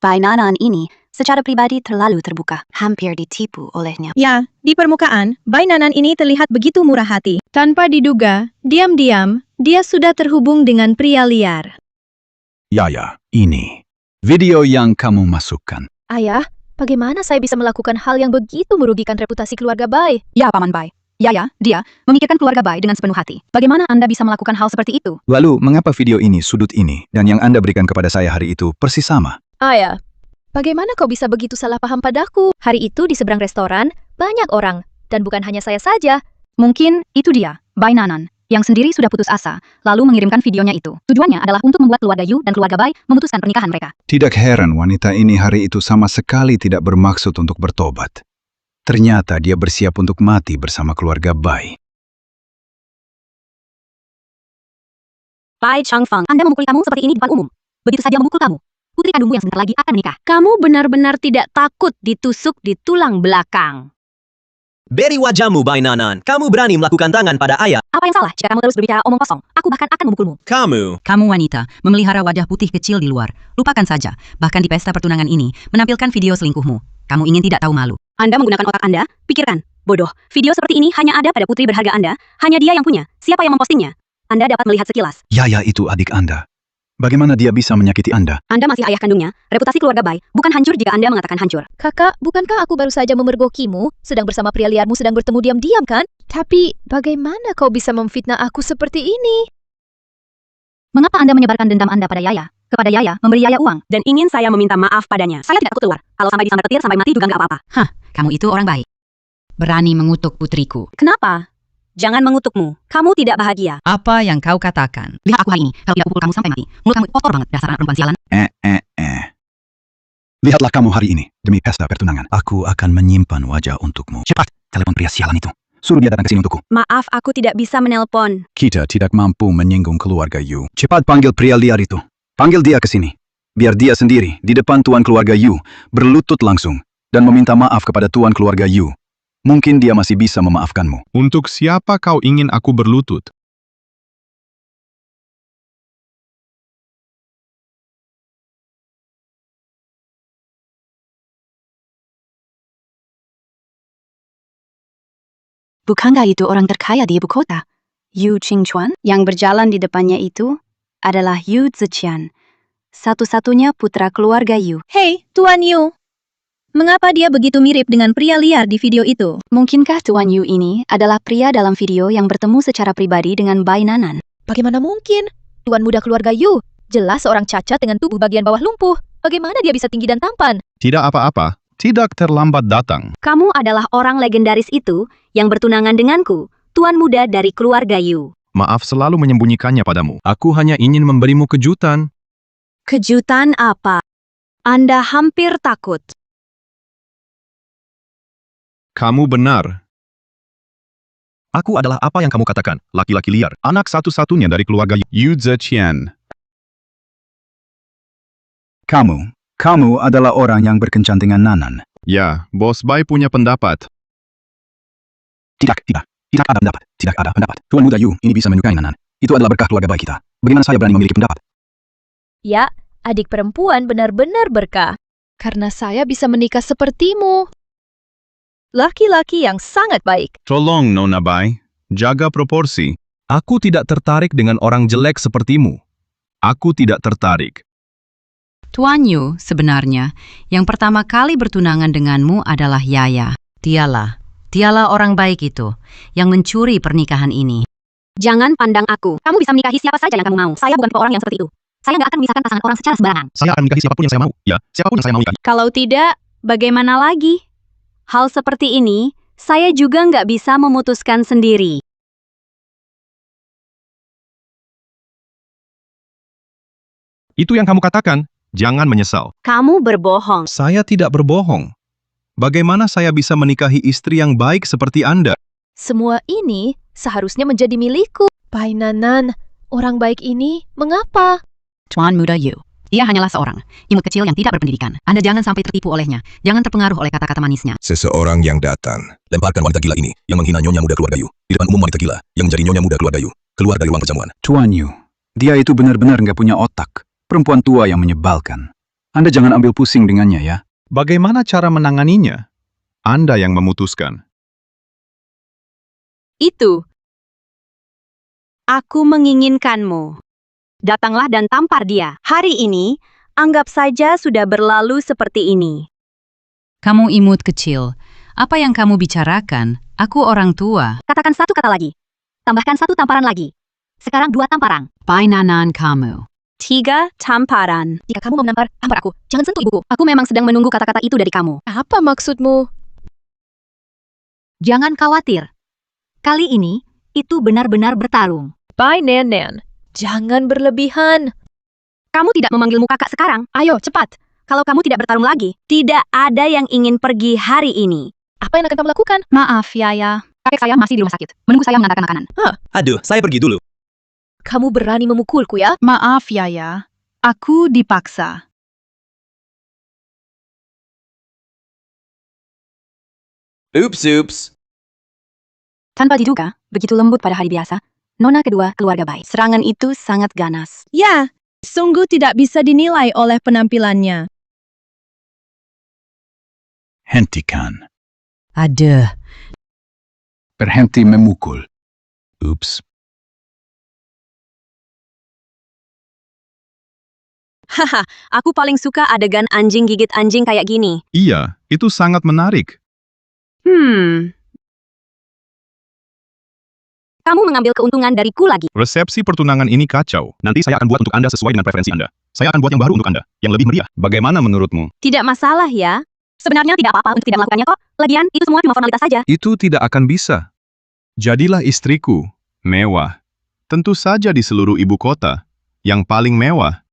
Bai Nanan ini secara pribadi terlalu terbuka, hampir ditipu olehnya. Ya, di permukaan, Bai Nanan ini terlihat begitu murah hati. Tanpa diduga, diam-diam, dia sudah terhubung dengan pria liar. Yaya, ini video yang kamu masukkan. Ayah, bagaimana saya bisa melakukan hal yang begitu merugikan reputasi keluarga Bai? Ya, Paman Bai. Ya, dia memikirkan keluarga Bai dengan sepenuh hati. Bagaimana Anda bisa melakukan hal seperti itu? Lalu, mengapa video ini sudut ini dan yang Anda berikan kepada saya hari itu persis sama? Ayah, bagaimana kau bisa begitu salah paham padaku? Hari itu di seberang restoran, banyak orang. Dan bukan hanya saya saja. Mungkin itu dia, Bai Nanan, yang sendiri sudah putus asa, lalu mengirimkan videonya itu. Tujuannya adalah untuk membuat keluarga Yu dan keluarga Bai memutuskan pernikahan mereka. Tidak heran wanita ini hari itu sama sekali tidak bermaksud untuk bertobat. Ternyata dia bersiap untuk mati bersama keluarga Bai. Bai Changfang, Anda memukuli kamu seperti ini di depan umum. Begitu saja memukul kamu. Putri kandungmu yang sebentar lagi akan menikah. Kamu benar-benar tidak takut ditusuk di tulang belakang. Beri wajahmu, Bai Nanan. Kamu berani melakukan tangan pada ayah. Apa yang salah jika kamu terus berbicara omong kosong? Aku bahkan akan memukulmu. Kamu wanita, memelihara wajah putih kecil di luar. Lupakan saja, bahkan di pesta pertunangan ini, menampilkan video selingkuhmu. Kamu ingin tidak tahu malu. Anda menggunakan otak Anda? Pikirkan. Bodoh, video seperti ini hanya ada pada putri berharga Anda. Hanya dia yang punya. Siapa yang mempostingnya? Anda dapat melihat sekilas. Yaya itu adik Anda. Bagaimana dia bisa menyakiti Anda? Anda masih ayah kandungnya. Reputasi keluarga Bai bukan hancur jika Anda mengatakan hancur. Kakak, bukankah aku baru saja memergokimu? Sedang bersama pria liarmu sedang bertemu diam-diam kan? Tapi, bagaimana kau bisa memfitnah aku seperti ini? Mengapa Anda menyebarkan dendam Anda pada Yaya? Kepada Yaya, memberi Yaya uang, dan ingin saya meminta maaf padanya. Saya tidak takut keluar. Kalau sampai disambar petir sampai mati juga nggak apa-apa. Hah, kamu itu orang baik. Berani mengutuk putriku. Kenapa? Jangan mengutukmu. Kamu tidak bahagia. Apa yang kau katakan? Lihat aku hari ini. Kalau tidak pukul kamu sampai mati. Mulut kamu kotor banget, dasar anak perempuan sialan. Lihatlah kamu hari ini, demi pesta pertunangan. Aku akan menyimpan wajah untukmu. Cepat, telepon pria sialan itu. Suruh dia datang ke sini untukku. Maaf, aku tidak bisa menelpon. Kita tidak mampu menyinggung keluarga Yu. Cepat panggil pria liar itu. Panggil dia ke sini. Biar dia sendiri, di depan tuan keluarga Yu, berlutut langsung, dan meminta maaf kepada tuan keluarga Yu. Mungkin dia masih bisa memaafkanmu. Untuk siapa kau ingin aku berlutut? Bukankah itu orang terkaya di ibu kota? Yu Qingchuan yang berjalan di depannya itu adalah Yu Ziqian, satu-satunya putra keluarga Yu. Hei, Tuan Yu. Mengapa dia begitu mirip dengan pria liar di video itu? Mungkinkah Tuan Yu ini adalah pria dalam video yang bertemu secara pribadi dengan Bai Nanan? Bagaimana mungkin? Tuan muda keluarga Yu, jelas seorang cacat dengan tubuh bagian bawah lumpuh. Bagaimana dia bisa tinggi dan tampan? Tidak apa-apa. Tidak terlambat datang. Kamu adalah orang legendaris itu yang bertunangan denganku, tuan muda dari keluarga Yu. Maaf selalu menyembunyikannya padamu. Aku hanya ingin memberimu kejutan. Kejutan apa? Anda hampir takut. Kamu benar. Aku adalah apa yang kamu katakan, laki-laki liar. Anak satu-satunya dari keluarga Yu Ziqian. Kamu adalah orang yang berkencan dengan Nanan. Ya, Bos Bai punya pendapat. Tidak ada pendapat. Tuan muda Yu ini bisa menyukai Nanan. Itu adalah berkah keluarga Bai kita. Bagaimana saya berani memiliki pendapat? Ya, adik perempuan benar-benar berkah. Karena saya bisa menikah sepertimu. Laki-laki yang sangat baik. Tolong, Nona Bai. Jaga proporsi. Aku tidak tertarik dengan orang jelek sepertimu. Aku tidak tertarik. Tuan Yu, sebenarnya, yang pertama kali bertunangan denganmu adalah Yaya. Dialah orang baik itu, yang mencuri pernikahan ini. Jangan pandang aku. Kamu bisa menikahi siapa saja yang kamu mau. Saya bukan tipe orang yang seperti itu. Saya nggak akan memisahkan pasangan orang secara sembarangan. Saya akan menikahi siapapun yang saya mau. Ya, siapapun yang saya mau nikahi. Kalau tidak, bagaimana lagi? Hal seperti ini, saya juga nggak bisa memutuskan sendiri. Itu yang kamu katakan. Jangan menyesal. Kamu berbohong. Saya tidak berbohong. Bagaimana saya bisa menikahi istri yang baik seperti Anda? Semua ini seharusnya menjadi milikku. Bai Nanan, Orang baik ini, mengapa? Tuan muda Yu, dia hanyalah seorang imut kecil yang tidak berpendidikan. Anda jangan sampai tertipu olehnya. Jangan terpengaruh oleh kata-kata manisnya. Seseorang yang datang. Lemparkan wanita gila ini yang menghina nyonya muda keluarga Yu. Di depan umum wanita gila yang menjadi nyonya muda keluarga Yu. Keluar dari ruang perjamuan. Tuan Yu, dia itu benar-benar nggak punya otak. Perempuan tua yang menyebalkan. Anda jangan ambil pusing dengannya ya. Bagaimana cara menanganinya? Anda yang memutuskan. Itu. Aku menginginkanmu. Datanglah dan tampar dia. Hari ini, anggap saja sudah berlalu seperti ini. Kamu imut kecil. Apa yang kamu bicarakan? Aku orang tua. Katakan satu kata lagi. Tambahkan satu tamparan lagi. Sekarang 2 tamparan. Painanan kamu. 3 tamparan. Jika kamu mau menampar, tampar aku. Jangan sentuh ibuku. Aku memang sedang menunggu kata-kata itu dari kamu. Apa maksudmu? Jangan khawatir. Kali ini, itu benar-benar bertarung. Bai Nan. Jangan berlebihan. Kamu tidak memanggilmu kakak sekarang. Ayo, cepat. Kalau kamu tidak bertarung lagi, tidak ada yang ingin pergi hari ini. Apa yang akan kamu lakukan? Maaf, Yaya. Kakek saya masih di rumah sakit. Menunggu saya mengantarkan makanan. Aduh, saya pergi dulu. Kamu berani memukulku ya? Maaf, Yaya. Aku dipaksa. Ups. Tanpa diduga, begitu lembut pada hari biasa, nona kedua keluarga baik. Serangan itu sangat ganas. Ya, sungguh tidak bisa dinilai oleh penampilannya. Hentikan. Aduh. Berhenti memukul. Ups. Haha, aku paling suka adegan anjing gigit anjing kayak gini. Iya, itu sangat menarik. Kamu mengambil keuntungan dariku lagi. Resepsi pertunangan ini kacau. Nanti saya akan buat untuk Anda sesuai dengan preferensi Anda. Saya akan buat yang baru untuk Anda, yang lebih meriah. Bagaimana menurutmu? Tidak masalah ya. Sebenarnya tidak apa-apa untuk tidak melakukannya kok. Lagian, itu semua cuma formalitas saja. Itu tidak akan bisa. Jadilah istriku, mewah. Tentu saja di seluruh ibu kota, yang paling mewah.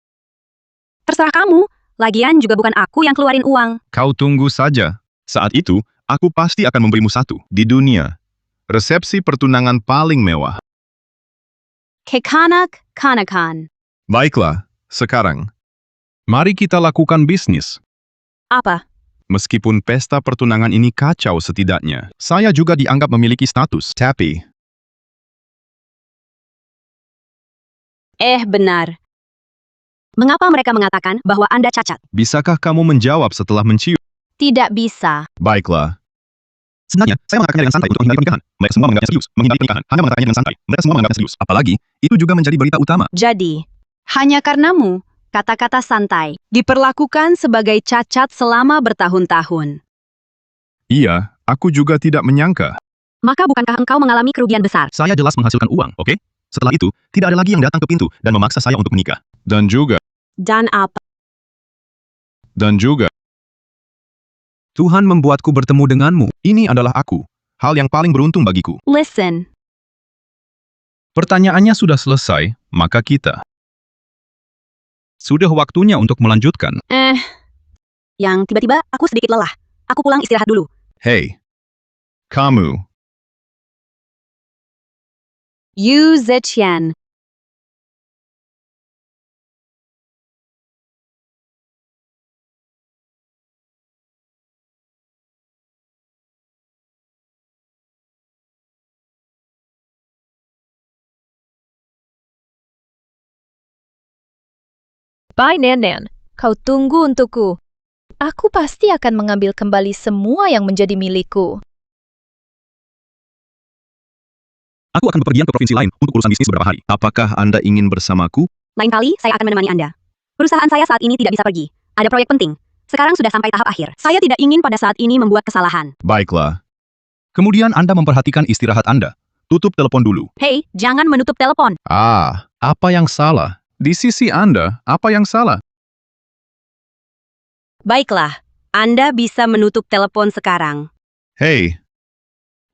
Terserah kamu. Lagian juga bukan aku yang keluarin uang. Kau tunggu saja. Saat itu, aku pasti akan memberimu satu di dunia. Resepsi pertunangan paling mewah. Kekanak kanakan. Baiklah, sekarang. Mari kita lakukan bisnis. Apa? Meskipun pesta pertunangan ini kacau setidaknya, saya juga dianggap memiliki status. Tapi, Benar. Mengapa mereka mengatakan bahwa Anda cacat? bisakah kamu menjawab setelah mencium? Tidak bisa. Baiklah. Sebenarnya, saya mengatakannya dengan santai untuk menghindari pernikahan. Mereka semua menganggapnya serius. Menghindari pernikahan, Anda mengatakannya dengan santai. Mereka semua menganggapnya serius. Apalagi, itu juga menjadi berita utama. Jadi, hanya karenamu, kata-kata santai diperlakukan sebagai cacat selama bertahun-tahun. Iya, aku juga tidak menyangka. Maka bukankah engkau mengalami kerugian besar? Saya jelas menghasilkan uang, oke? Setelah itu, tidak ada lagi yang datang ke pintu dan memaksa saya untuk menikah. Dan juga, Dan apa? Tuhan membuatku bertemu denganmu. Ini adalah aku. Hal yang paling beruntung bagiku. Listen. Pertanyaannya sudah selesai, maka kita sudah waktunya untuk melanjutkan. Yang tiba-tiba aku sedikit lelah. Aku pulang istirahat dulu. Hei, kamu. Yu Zechian. Bai Nan, kau tunggu untukku. Aku pasti akan mengambil kembali semua yang menjadi milikku. Aku akan bepergian ke provinsi lain untuk urusan bisnis beberapa hari. Apakah Anda ingin bersamaku? Lain kali, saya akan menemani Anda. Perusahaan saya saat ini tidak bisa pergi. Ada proyek penting. Sekarang sudah sampai tahap akhir. Saya tidak ingin pada saat ini membuat kesalahan. Baiklah. Kemudian Anda memperhatikan istirahat Anda. Tutup telepon dulu. Hei, jangan menutup telepon. Apa yang salah? Di sisi Anda, apa yang salah? Baiklah, Anda bisa menutup telepon sekarang. Hei,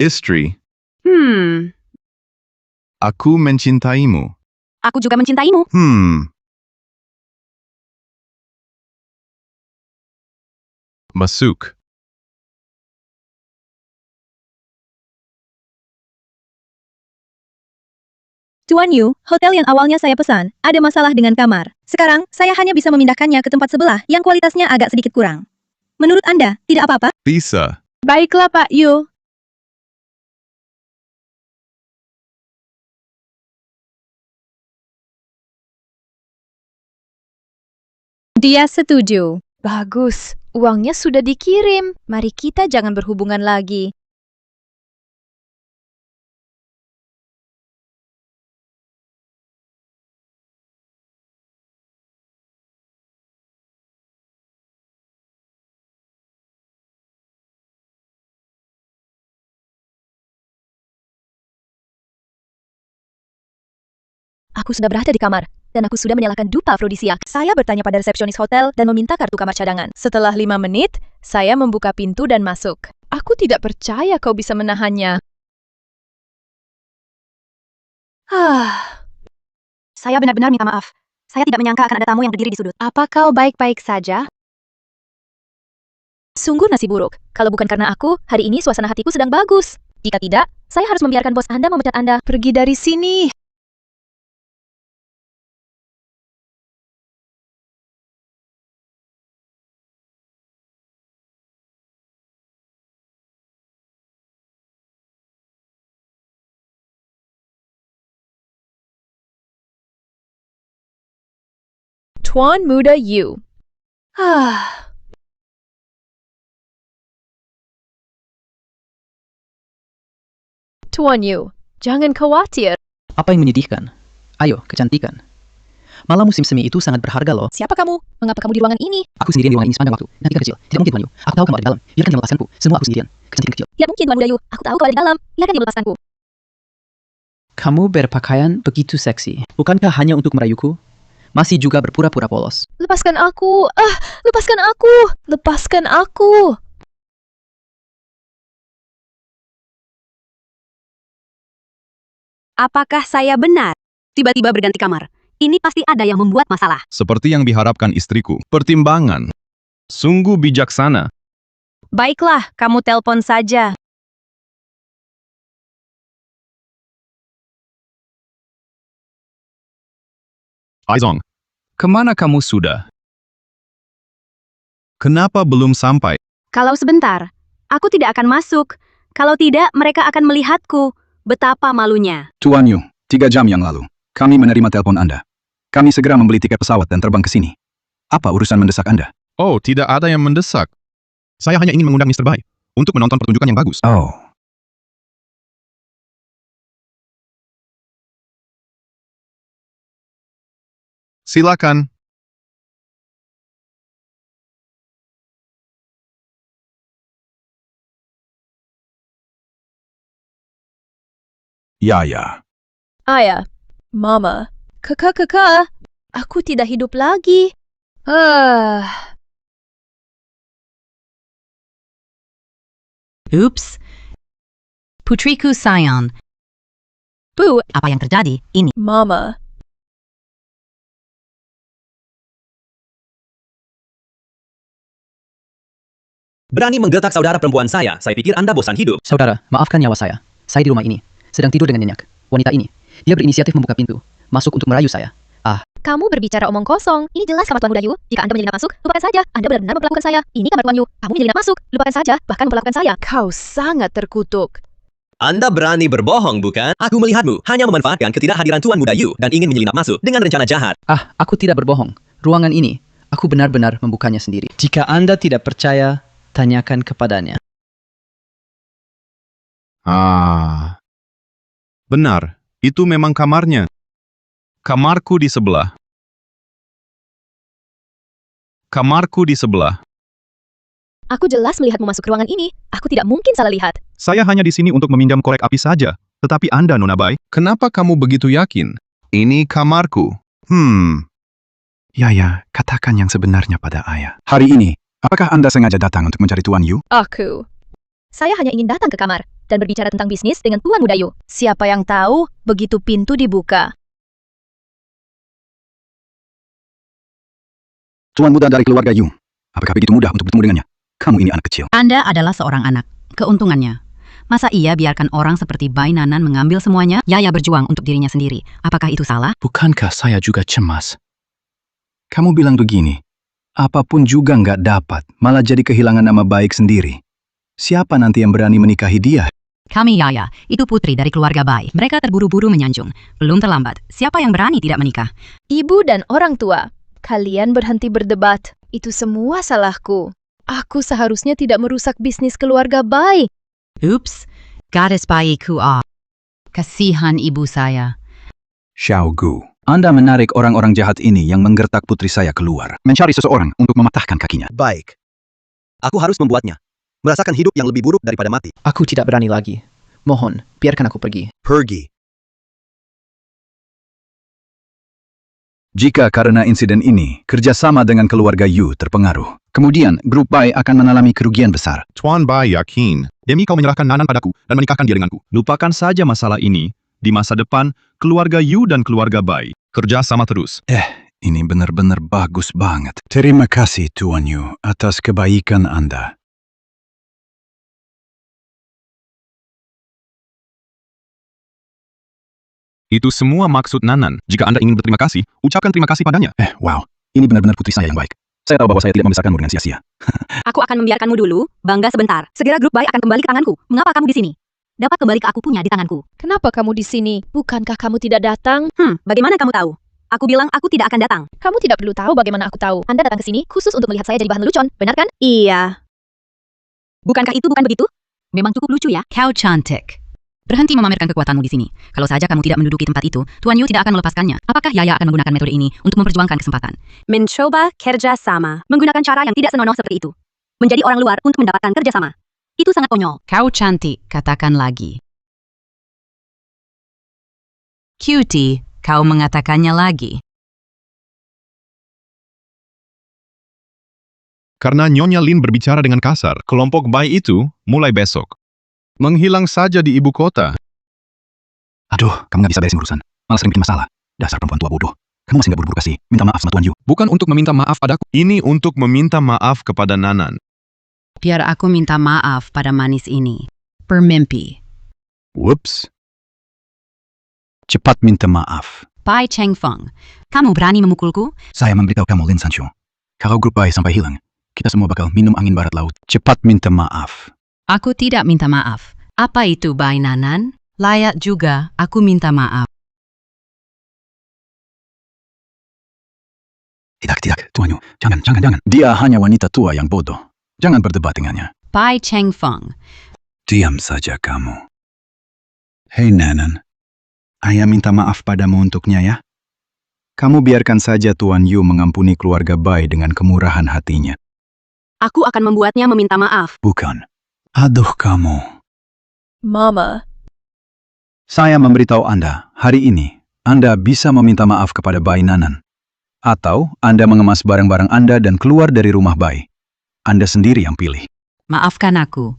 istri, Hmm, aku mencintaimu. aku juga mencintaimu. Masuk. Tuan Yu, hotel yang awalnya saya pesan, ada masalah dengan kamar. Sekarang, saya hanya bisa memindahkannya ke tempat sebelah yang kualitasnya agak sedikit kurang. Menurut Anda, tidak apa-apa? Bisa. Baiklah Pak Yu. Dia setuju. Bagus, uangnya sudah dikirim. Mari kita jangan berhubungan lagi. Aku sudah berada di kamar, dan aku sudah menyalakan dupa afrodisiak. Saya bertanya pada resepsionis hotel dan meminta kartu kamar cadangan. Setelah 5 menit, saya membuka pintu dan masuk. Aku tidak percaya kau bisa menahannya. Saya benar-benar minta maaf. Saya tidak menyangka akan ada tamu yang berdiri di sudut. Apa kau baik-baik saja? Sungguh nasib buruk. Kalau bukan karena aku, hari ini suasana hatiku sedang bagus. Jika tidak, saya harus membiarkan bos Anda memecat Anda. Pergi dari sini. Tuan Muda Yu. Tuan Yu, jangan khawatir. Apa yang menyedihkan? Ayo, kecantikan. Malam musim semi itu sangat berharga loh. Siapa kamu? Mengapa kamu di ruangan ini? Aku sendirian di ruangan ini sepanjang waktu. Nanti kecil. Tidak mungkin, Tuan Yu. Aku tahu kamu ada di dalam. Biarkan dia melepaskanku. Semua aku sendirian. Kecantikan kecil. Tidak mungkin, Tuan Muda Yu. Aku tahu kau ada di dalam. Biarkan dia melepaskanku. Kamu berpakaian begitu seksi. Bukankah hanya untuk merayuku? Masih juga berpura-pura polos. Lepaskan aku. Lepaskan aku. Lepaskan aku. Apakah saya benar? Tiba-tiba berganti kamar. Ini pasti ada yang membuat masalah. Seperti yang diharapkan istriku. Pertimbangan. Sungguh bijaksana. Baiklah, kamu telpon saja. Aizong, kemana kamu sudah? Kenapa belum sampai? Kalau sebentar, aku tidak akan masuk. Kalau tidak, mereka akan melihatku. Betapa malunya. Tuan Yu, 3 jam yang lalu, kami menerima telepon Anda. Kami segera membeli tiket pesawat dan terbang ke sini. Apa urusan mendesak Anda? Oh, tidak ada yang mendesak. Saya hanya ingin mengundang Mr. Bai untuk menonton pertunjukan yang bagus. Oh. Silakan. Ya. Ayah, Mama, Kakak, aku tidak hidup lagi. Ups. Putriku Sion. Bu, Apa yang terjadi? Ini. Mama. Berani menggertak saudara perempuan saya. Saya pikir Anda bosan hidup. Saudara, maafkan nyawa saya. Saya di rumah ini, sedang tidur dengan nyenyak. Wanita ini, dia berinisiatif membuka pintu, masuk untuk merayu saya. Kamu berbicara omong kosong. Ini jelas kamar Tuan Muda Yu. Jika Anda menyelinap masuk, lupakan saja. Anda benar-benar memperlakukan saya. Ini kamar Tuan Yu. Kamu menyelinap masuk, lupakan saja. Bahkan memperlakukan saya. Kau sangat terkutuk. Anda berani berbohong, bukan? Aku melihatmu hanya memanfaatkan ketidakhadiran Tuan Muda Yu dan ingin menyelinap masuk dengan rencana jahat. Aku tidak berbohong. Ruangan ini, aku benar-benar membukanya sendiri. Jika Anda tidak percaya, tanyakan kepadanya. Benar. Itu memang kamarnya. Kamarku di sebelah. Kamarku di sebelah. Aku jelas melihatmu masuk ruangan ini. Aku tidak mungkin salah lihat. Saya hanya di sini untuk meminjam korek api saja. Tetapi Anda, Nona Bai, kenapa kamu begitu yakin? Ini kamarku. Ya, katakan yang sebenarnya pada ayah. Hari ini, apakah Anda sengaja datang untuk mencari Tuan Yu? Saya hanya ingin datang ke kamar dan berbicara tentang bisnis dengan Tuan Muda Yu. Siapa yang tahu begitu pintu dibuka. Tuan muda dari keluarga Yu. Apakah begitu mudah untuk bertemu dengannya? Kamu ini anak kecil. Anda adalah seorang anak. Keuntungannya, Masa ia biarkan orang seperti Bai Nanan mengambil semuanya? Yaya berjuang untuk dirinya sendiri. Apakah itu salah? Bukankah saya juga cemas? Kamu bilang begini, apapun juga nggak dapat, malah jadi kehilangan nama baik sendiri. Siapa nanti yang berani menikahi dia? Kami Yaya, itu putri dari keluarga Bai. Mereka terburu-buru menyanjung. Belum terlambat. Siapa yang berani tidak menikah? Ibu dan orang tua, kalian berhenti berdebat. Itu semua salahku. Aku seharusnya tidak merusak bisnis keluarga Bai. Ups, gadis bayiku Kasihan ibu saya. Xiao Gu, Anda menarik orang-orang jahat ini yang menggertak putri saya keluar. Mencari seseorang untuk mematahkan kakinya. Baik. Aku harus membuatnya. Merasakan hidup yang lebih buruk daripada mati. Aku tidak berani lagi. Mohon, biarkan aku pergi. Pergi. Jika karena insiden ini, kerjasama dengan keluarga Yu terpengaruh, kemudian grup Bai akan mengalami kerugian besar. Tuan Bai yakin, demi kau menyerahkan Nanan padaku dan menikahkan dia denganku. Lupakan saja masalah ini. Di masa depan, keluarga Yu dan keluarga Bai kerja sama terus. Ini benar-benar bagus banget. Terima kasih Tuan Yu atas kebaikan Anda. Itu semua maksud Nanan. Jika Anda ingin berterima kasih, ucapkan terima kasih padanya. Wow, ini benar-benar putri saya yang baik. Saya tahu bahwa saya tidak membesarkanmu dengan sia-sia. Aku akan membiarkanmu dulu, bangga sebentar. Segera grup Bai akan kembali ke tanganku. Mengapa kamu di sini? Dapat kembali ke aku punya di tanganku. Kenapa kamu di sini? Bukankah kamu tidak datang? Bagaimana kamu tahu? Aku bilang aku tidak akan datang. Kamu tidak perlu tahu bagaimana aku tahu. Anda datang ke sini khusus untuk melihat saya jadi bahan lelucon, benar kan? Iya. Bukankah itu bukan begitu? Memang cukup lucu ya? Kau cantik. Berhenti memamerkan kekuatanmu di sini. Kalau saja kamu tidak menduduki tempat itu, Tuan Yu tidak akan melepaskannya. Apakah Yaya akan menggunakan metode ini untuk memperjuangkan kesempatan? Mencoba kerja sama. Menggunakan cara yang tidak senonoh seperti itu. Menjadi orang luar untuk mendapatkan kerja sama. Itu sangat konyol. Kau cantik, katakan lagi. Cutie, kau mengatakannya lagi. Karena Nyonya Lin berbicara dengan kasar, kelompok Bai itu mulai besok menghilang saja di ibu kota. Aduh, kamu nggak bisa beresin urusan. Malah sering bikin masalah. Dasar perempuan tua bodoh. Kamu masih nggak buru-buru kasih minta maaf sama Tuan Yu. Bukan untuk meminta maaf padaku. Ini untuk meminta maaf kepada Nanan. Biar aku minta maaf pada manis ini. Bermimpi. Whoops. Cepat minta maaf. Bai Cheng Feng, kamu berani memukulku? Saya memberitahu kamu, Lin Sancho. Kalau grup Bai sampai hilang, kita semua bakal minum angin barat laut. Cepat minta maaf. Aku tidak minta maaf. Apa itu Bai Nanan? Layak juga aku minta maaf. Tidak, Tuan Yu. Jangan. Dia hanya wanita tua yang bodoh. Jangan berdebat dengannya. Bai Cheng Feng. Diam saja kamu. Hei Nanan. Ayah minta maaf padamu untuknya ya. Kamu biarkan saja Tuan Yu mengampuni keluarga Bai dengan kemurahan hatinya. Aku akan membuatnya meminta maaf. Bukan. Aduh kamu. Mama. Saya memberitahu Anda, hari ini, Anda bisa meminta maaf kepada Bai Nanan. Atau Anda mengemas barang-barang Anda dan keluar dari rumah Bai. Anda sendiri yang pilih. Maafkan aku.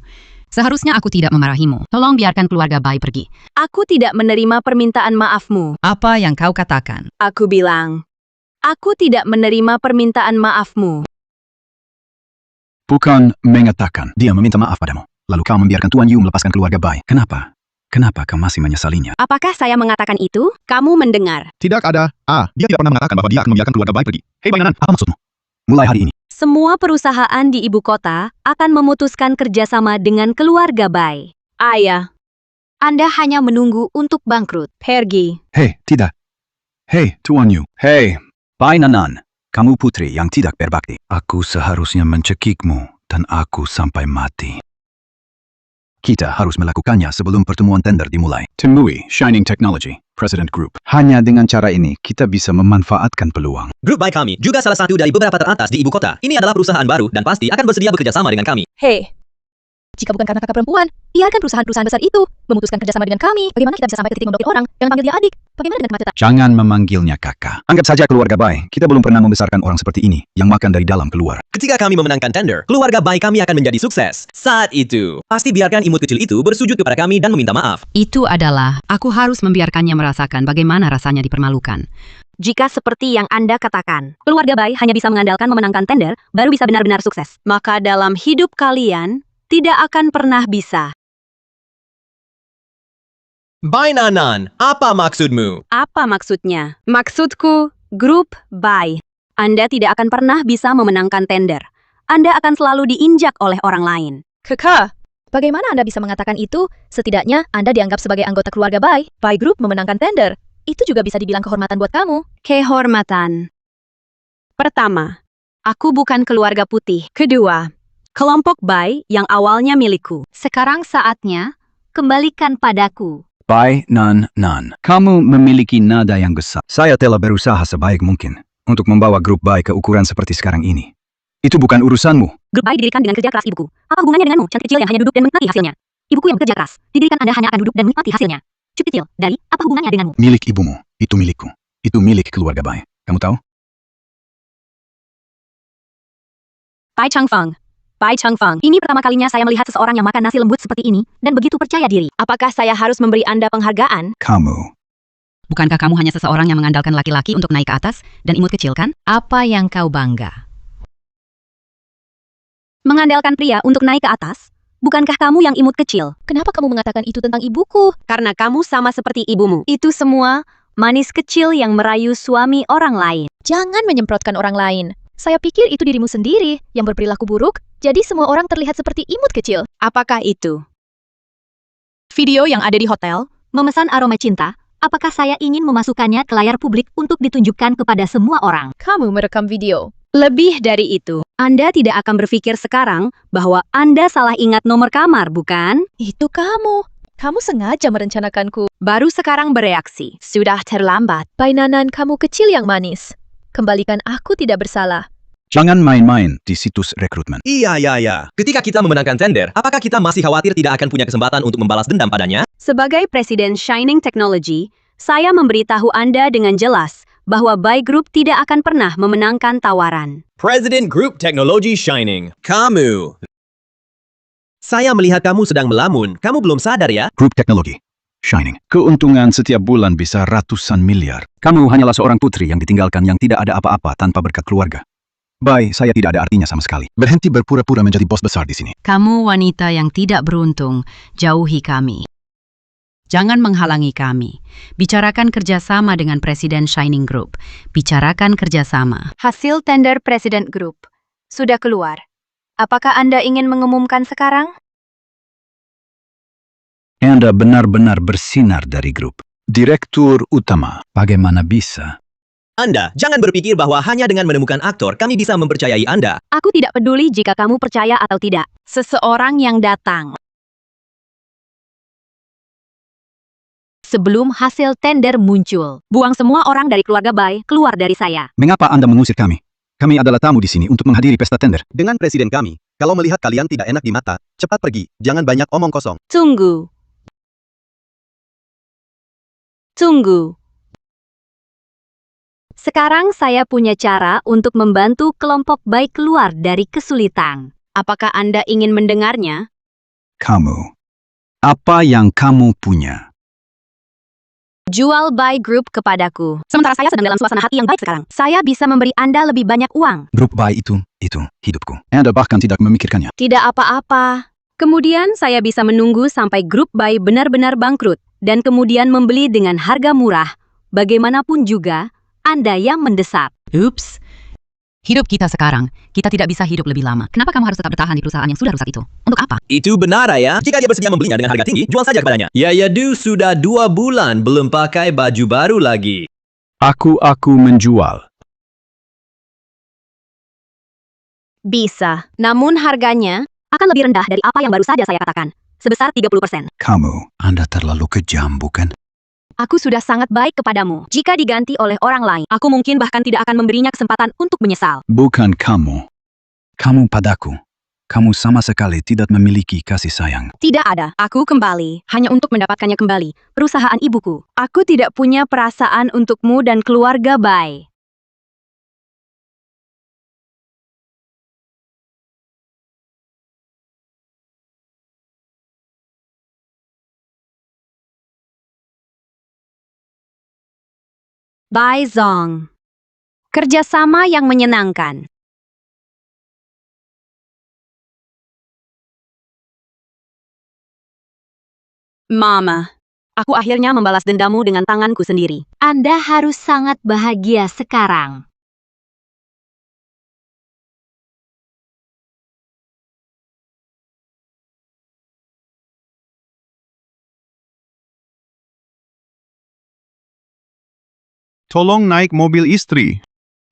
Seharusnya aku tidak memarahimu. Tolong biarkan keluarga Bai pergi. Aku tidak menerima permintaan maafmu. Apa yang kau katakan? Aku bilang, aku tidak menerima permintaan maafmu. Bukan mengatakan dia meminta maaf padamu. Lalu kau membiarkan Tuan Yu melepaskan keluarga Bai. Kenapa? Kenapa kau masih menyesalinya? Apakah saya mengatakan itu? Kamu mendengar. Tidak ada. Dia tidak pernah mengatakan bahwa dia akan membiarkan keluarga Bai pergi. Hei Bai Nanan, apa maksudmu? Mulai hari ini. Semua perusahaan di ibu kota akan memutuskan kerjasama dengan keluarga Bai. Ayah, Anda hanya menunggu untuk bangkrut. Pergi. Hei, tidak. Hei, Tuan Yu. Hei, Bai Nanan. Kamu putri yang tidak berbakti. Aku seharusnya mencekikmu dan aku sampai mati. Kita harus melakukannya sebelum pertemuan tender dimulai. Temui Shining Technology, President Group. Hanya dengan cara ini, kita bisa memanfaatkan peluang. Grup Bai kami juga salah satu dari beberapa teratas di ibu kota. Ini adalah perusahaan baru dan pasti akan bersedia bekerja sama dengan kami. Hei, jika bukan karena kakak perempuan, biarkan perusahaan-perusahaan besar itu memutuskan kerjasama dengan kami. Bagaimana kita bisa sampai ke titik mendoktrin orang? Jangan panggil dia adik. Bagaimana dengan kemacetan? Jangan memanggilnya kakak. Anggap saja keluarga Bai. Kita belum pernah membesarkan orang seperti ini, yang makan dari dalam keluar. Ketika kami memenangkan tender, keluarga Bai kami akan menjadi sukses. Saat itu, pasti biarkan imut kecil itu bersujud kepada kami dan meminta maaf. Itu adalah, aku harus membiarkannya merasakan bagaimana rasanya dipermalukan. Jika seperti yang Anda katakan, keluarga Bai hanya bisa mengandalkan memenangkan tender, baru bisa benar-benar sukses. Maka dalam hidup kalian, tidak akan pernah bisa. Bainanan, apa maksudmu? Apa maksudnya? Maksudku, grup Bai. Anda tidak akan pernah bisa memenangkan tender. Anda akan selalu diinjak oleh orang lain. Kakak, bagaimana Anda bisa mengatakan itu? Setidaknya Anda dianggap sebagai anggota keluarga Bai. Bai Group memenangkan tender. Itu juga bisa dibilang kehormatan buat kamu. Kehormatan. Pertama, aku bukan keluarga putih. Kedua, kelompok Bai yang awalnya milikku. Sekarang saatnya, kembalikan padaku. Bai Nan Nan. Kamu memiliki nada yang besar. Saya telah berusaha sebaik mungkin untuk membawa grup Bai ke ukuran seperti sekarang ini. Itu bukan urusanmu. Grup Bai didirikan dengan kerja keras ibuku. Apa hubungannya denganmu, cantik kecil yang hanya duduk dan menikmati hasilnya? Ibuku yang bekerja keras. Didirikan Anda hanya akan duduk dan menikmati hasilnya. Cucu kecil, dari apa hubungannya denganmu? Milik ibumu, itu milikku. Itu milik keluarga Bai. Kamu tahu? Bai Changfeng. Bai Changfeng. Ini pertama kalinya saya melihat seseorang yang makan nasi lembut seperti ini dan begitu percaya diri. Apakah saya harus memberi Anda penghargaan? Kamu. Bukankah kamu hanya seseorang yang mengandalkan laki-laki untuk naik ke atas dan imut kecil kan? Apa yang kau bangga? Mengandalkan pria untuk naik ke atas? Bukankah kamu yang imut kecil? Kenapa kamu mengatakan itu tentang ibuku? Karena kamu sama seperti ibumu. Itu semua manis kecil yang merayu suami orang lain. Jangan menyemprotkan orang lain. Saya pikir itu dirimu sendiri yang berperilaku buruk, jadi semua orang terlihat seperti imut kecil. Apakah itu video yang ada di hotel? Memesan aroma cinta? Apakah saya ingin memasukkannya ke layar publik untuk ditunjukkan kepada semua orang? Kamu merekam video. Lebih dari itu, Anda tidak akan berpikir sekarang bahwa Anda salah ingat nomor kamar, bukan? Itu kamu. Kamu sengaja merencanakanku. Baru sekarang bereaksi. Sudah terlambat. Bainanan kamu kecil yang manis. Kembalikan aku tidak bersalah. Jangan main-main di situs rekrutmen. Iya. Ketika kita memenangkan tender, apakah kita masih khawatir tidak akan punya kesempatan untuk membalas dendam padanya? Sebagai Presiden Shining Technology, saya memberitahu Anda dengan jelas bahwa Bai Group tidak akan pernah memenangkan tawaran. President Group Technology Shining. Kamu. Saya melihat kamu sedang melamun. Kamu belum sadar ya? Group Technology. Shining. Keuntungan setiap bulan bisa ratusan miliar. Kamu hanyalah seorang putri yang ditinggalkan yang tidak ada apa-apa tanpa berkat keluarga. Bai, saya tidak ada artinya sama sekali. Berhenti berpura-pura menjadi bos besar di sini. Kamu wanita yang tidak beruntung, jauhi kami. Jangan menghalangi kami. Bicarakan kerjasama dengan Presiden Shining Group. Bicarakan kerjasama. Hasil tender President Group sudah keluar. Apakah Anda ingin mengumumkan sekarang? Anda benar-benar bersinar dari grup. Direktur utama. Bagaimana bisa? Anda, jangan berpikir bahwa hanya dengan menemukan aktor kami bisa mempercayai Anda. Aku tidak peduli jika kamu percaya atau tidak. Seseorang yang datang sebelum hasil tender muncul. Buang semua orang dari keluarga Bai keluar dari saya. Mengapa Anda mengusir kami? Kami adalah tamu di sini untuk menghadiri pesta tender. Dengan presiden kami, kalau melihat kalian tidak enak di mata, cepat pergi, jangan banyak omong kosong. Tunggu. Sekarang saya punya cara untuk membantu kelompok Bai keluar dari kesulitan. Apakah Anda ingin mendengarnya? Kamu. Apa yang kamu punya? Jual Bai Group kepadaku. Sementara saya sedang dalam suasana hati yang baik sekarang. Saya bisa memberi Anda lebih banyak uang. Grup Bai itu hidupku. Anda bahkan tidak memikirkannya. Tidak apa-apa. Kemudian saya bisa menunggu sampai grup Bai benar-benar bangkrut dan kemudian membeli dengan harga murah. Bagaimanapun juga, Anda yang mendesak. Ups. Hidup kita sekarang, kita tidak bisa hidup lebih lama. Kenapa kamu harus tetap bertahan di perusahaan yang sudah rusak itu? Untuk apa? Itu benar ya. Jika dia bersedia membelinya dengan harga tinggi, jual saja kepadanya. Ya sudah 2 bulan belum pakai baju baru lagi. Aku menjual. Bisa, namun harganya akan lebih rendah dari apa yang baru saja saya katakan. Sebesar 30%. Anda terlalu kejam, bukan? Aku sudah sangat baik kepadamu. Jika diganti oleh orang lain, aku mungkin bahkan tidak akan memberinya kesempatan untuk menyesal. Bukan kamu. Kamu padaku. Kamu sama sekali tidak memiliki kasih sayang. Tidak ada. Aku kembali, hanya untuk mendapatkannya kembali. Perusahaan ibuku. Aku tidak punya perasaan untukmu dan keluarga Bai. Bai Zong. Kerjasama yang menyenangkan. Mama. Aku akhirnya membalas dendammu dengan tanganku sendiri. Anda harus sangat bahagia sekarang. Tolong naik mobil istri.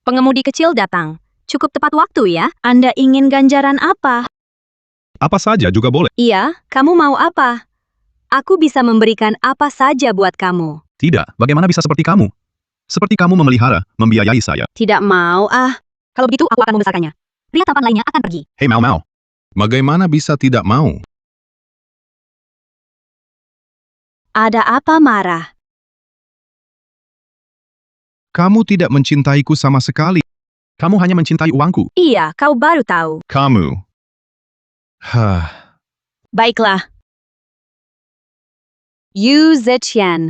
Pengemudi kecil datang. Cukup tepat waktu ya. Anda ingin ganjaran apa? Apa saja juga boleh. Iya, kamu mau apa? Aku bisa memberikan apa saja buat kamu. Tidak, bagaimana bisa seperti kamu? Seperti kamu memelihara, membiayai saya. Tidak mau ah. Kalau begitu aku akan membesarkannya. Pria tampan lainnya akan pergi. Hei Mau. Bagaimana bisa tidak mau? Ada apa marah? Kamu tidak mencintaiku sama sekali. Kamu hanya mencintai uangku. Iya, kau baru tahu. Kamu. Baiklah. Yu Zetian.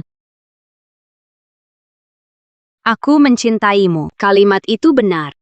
Aku mencintaimu. Kalimat itu benar.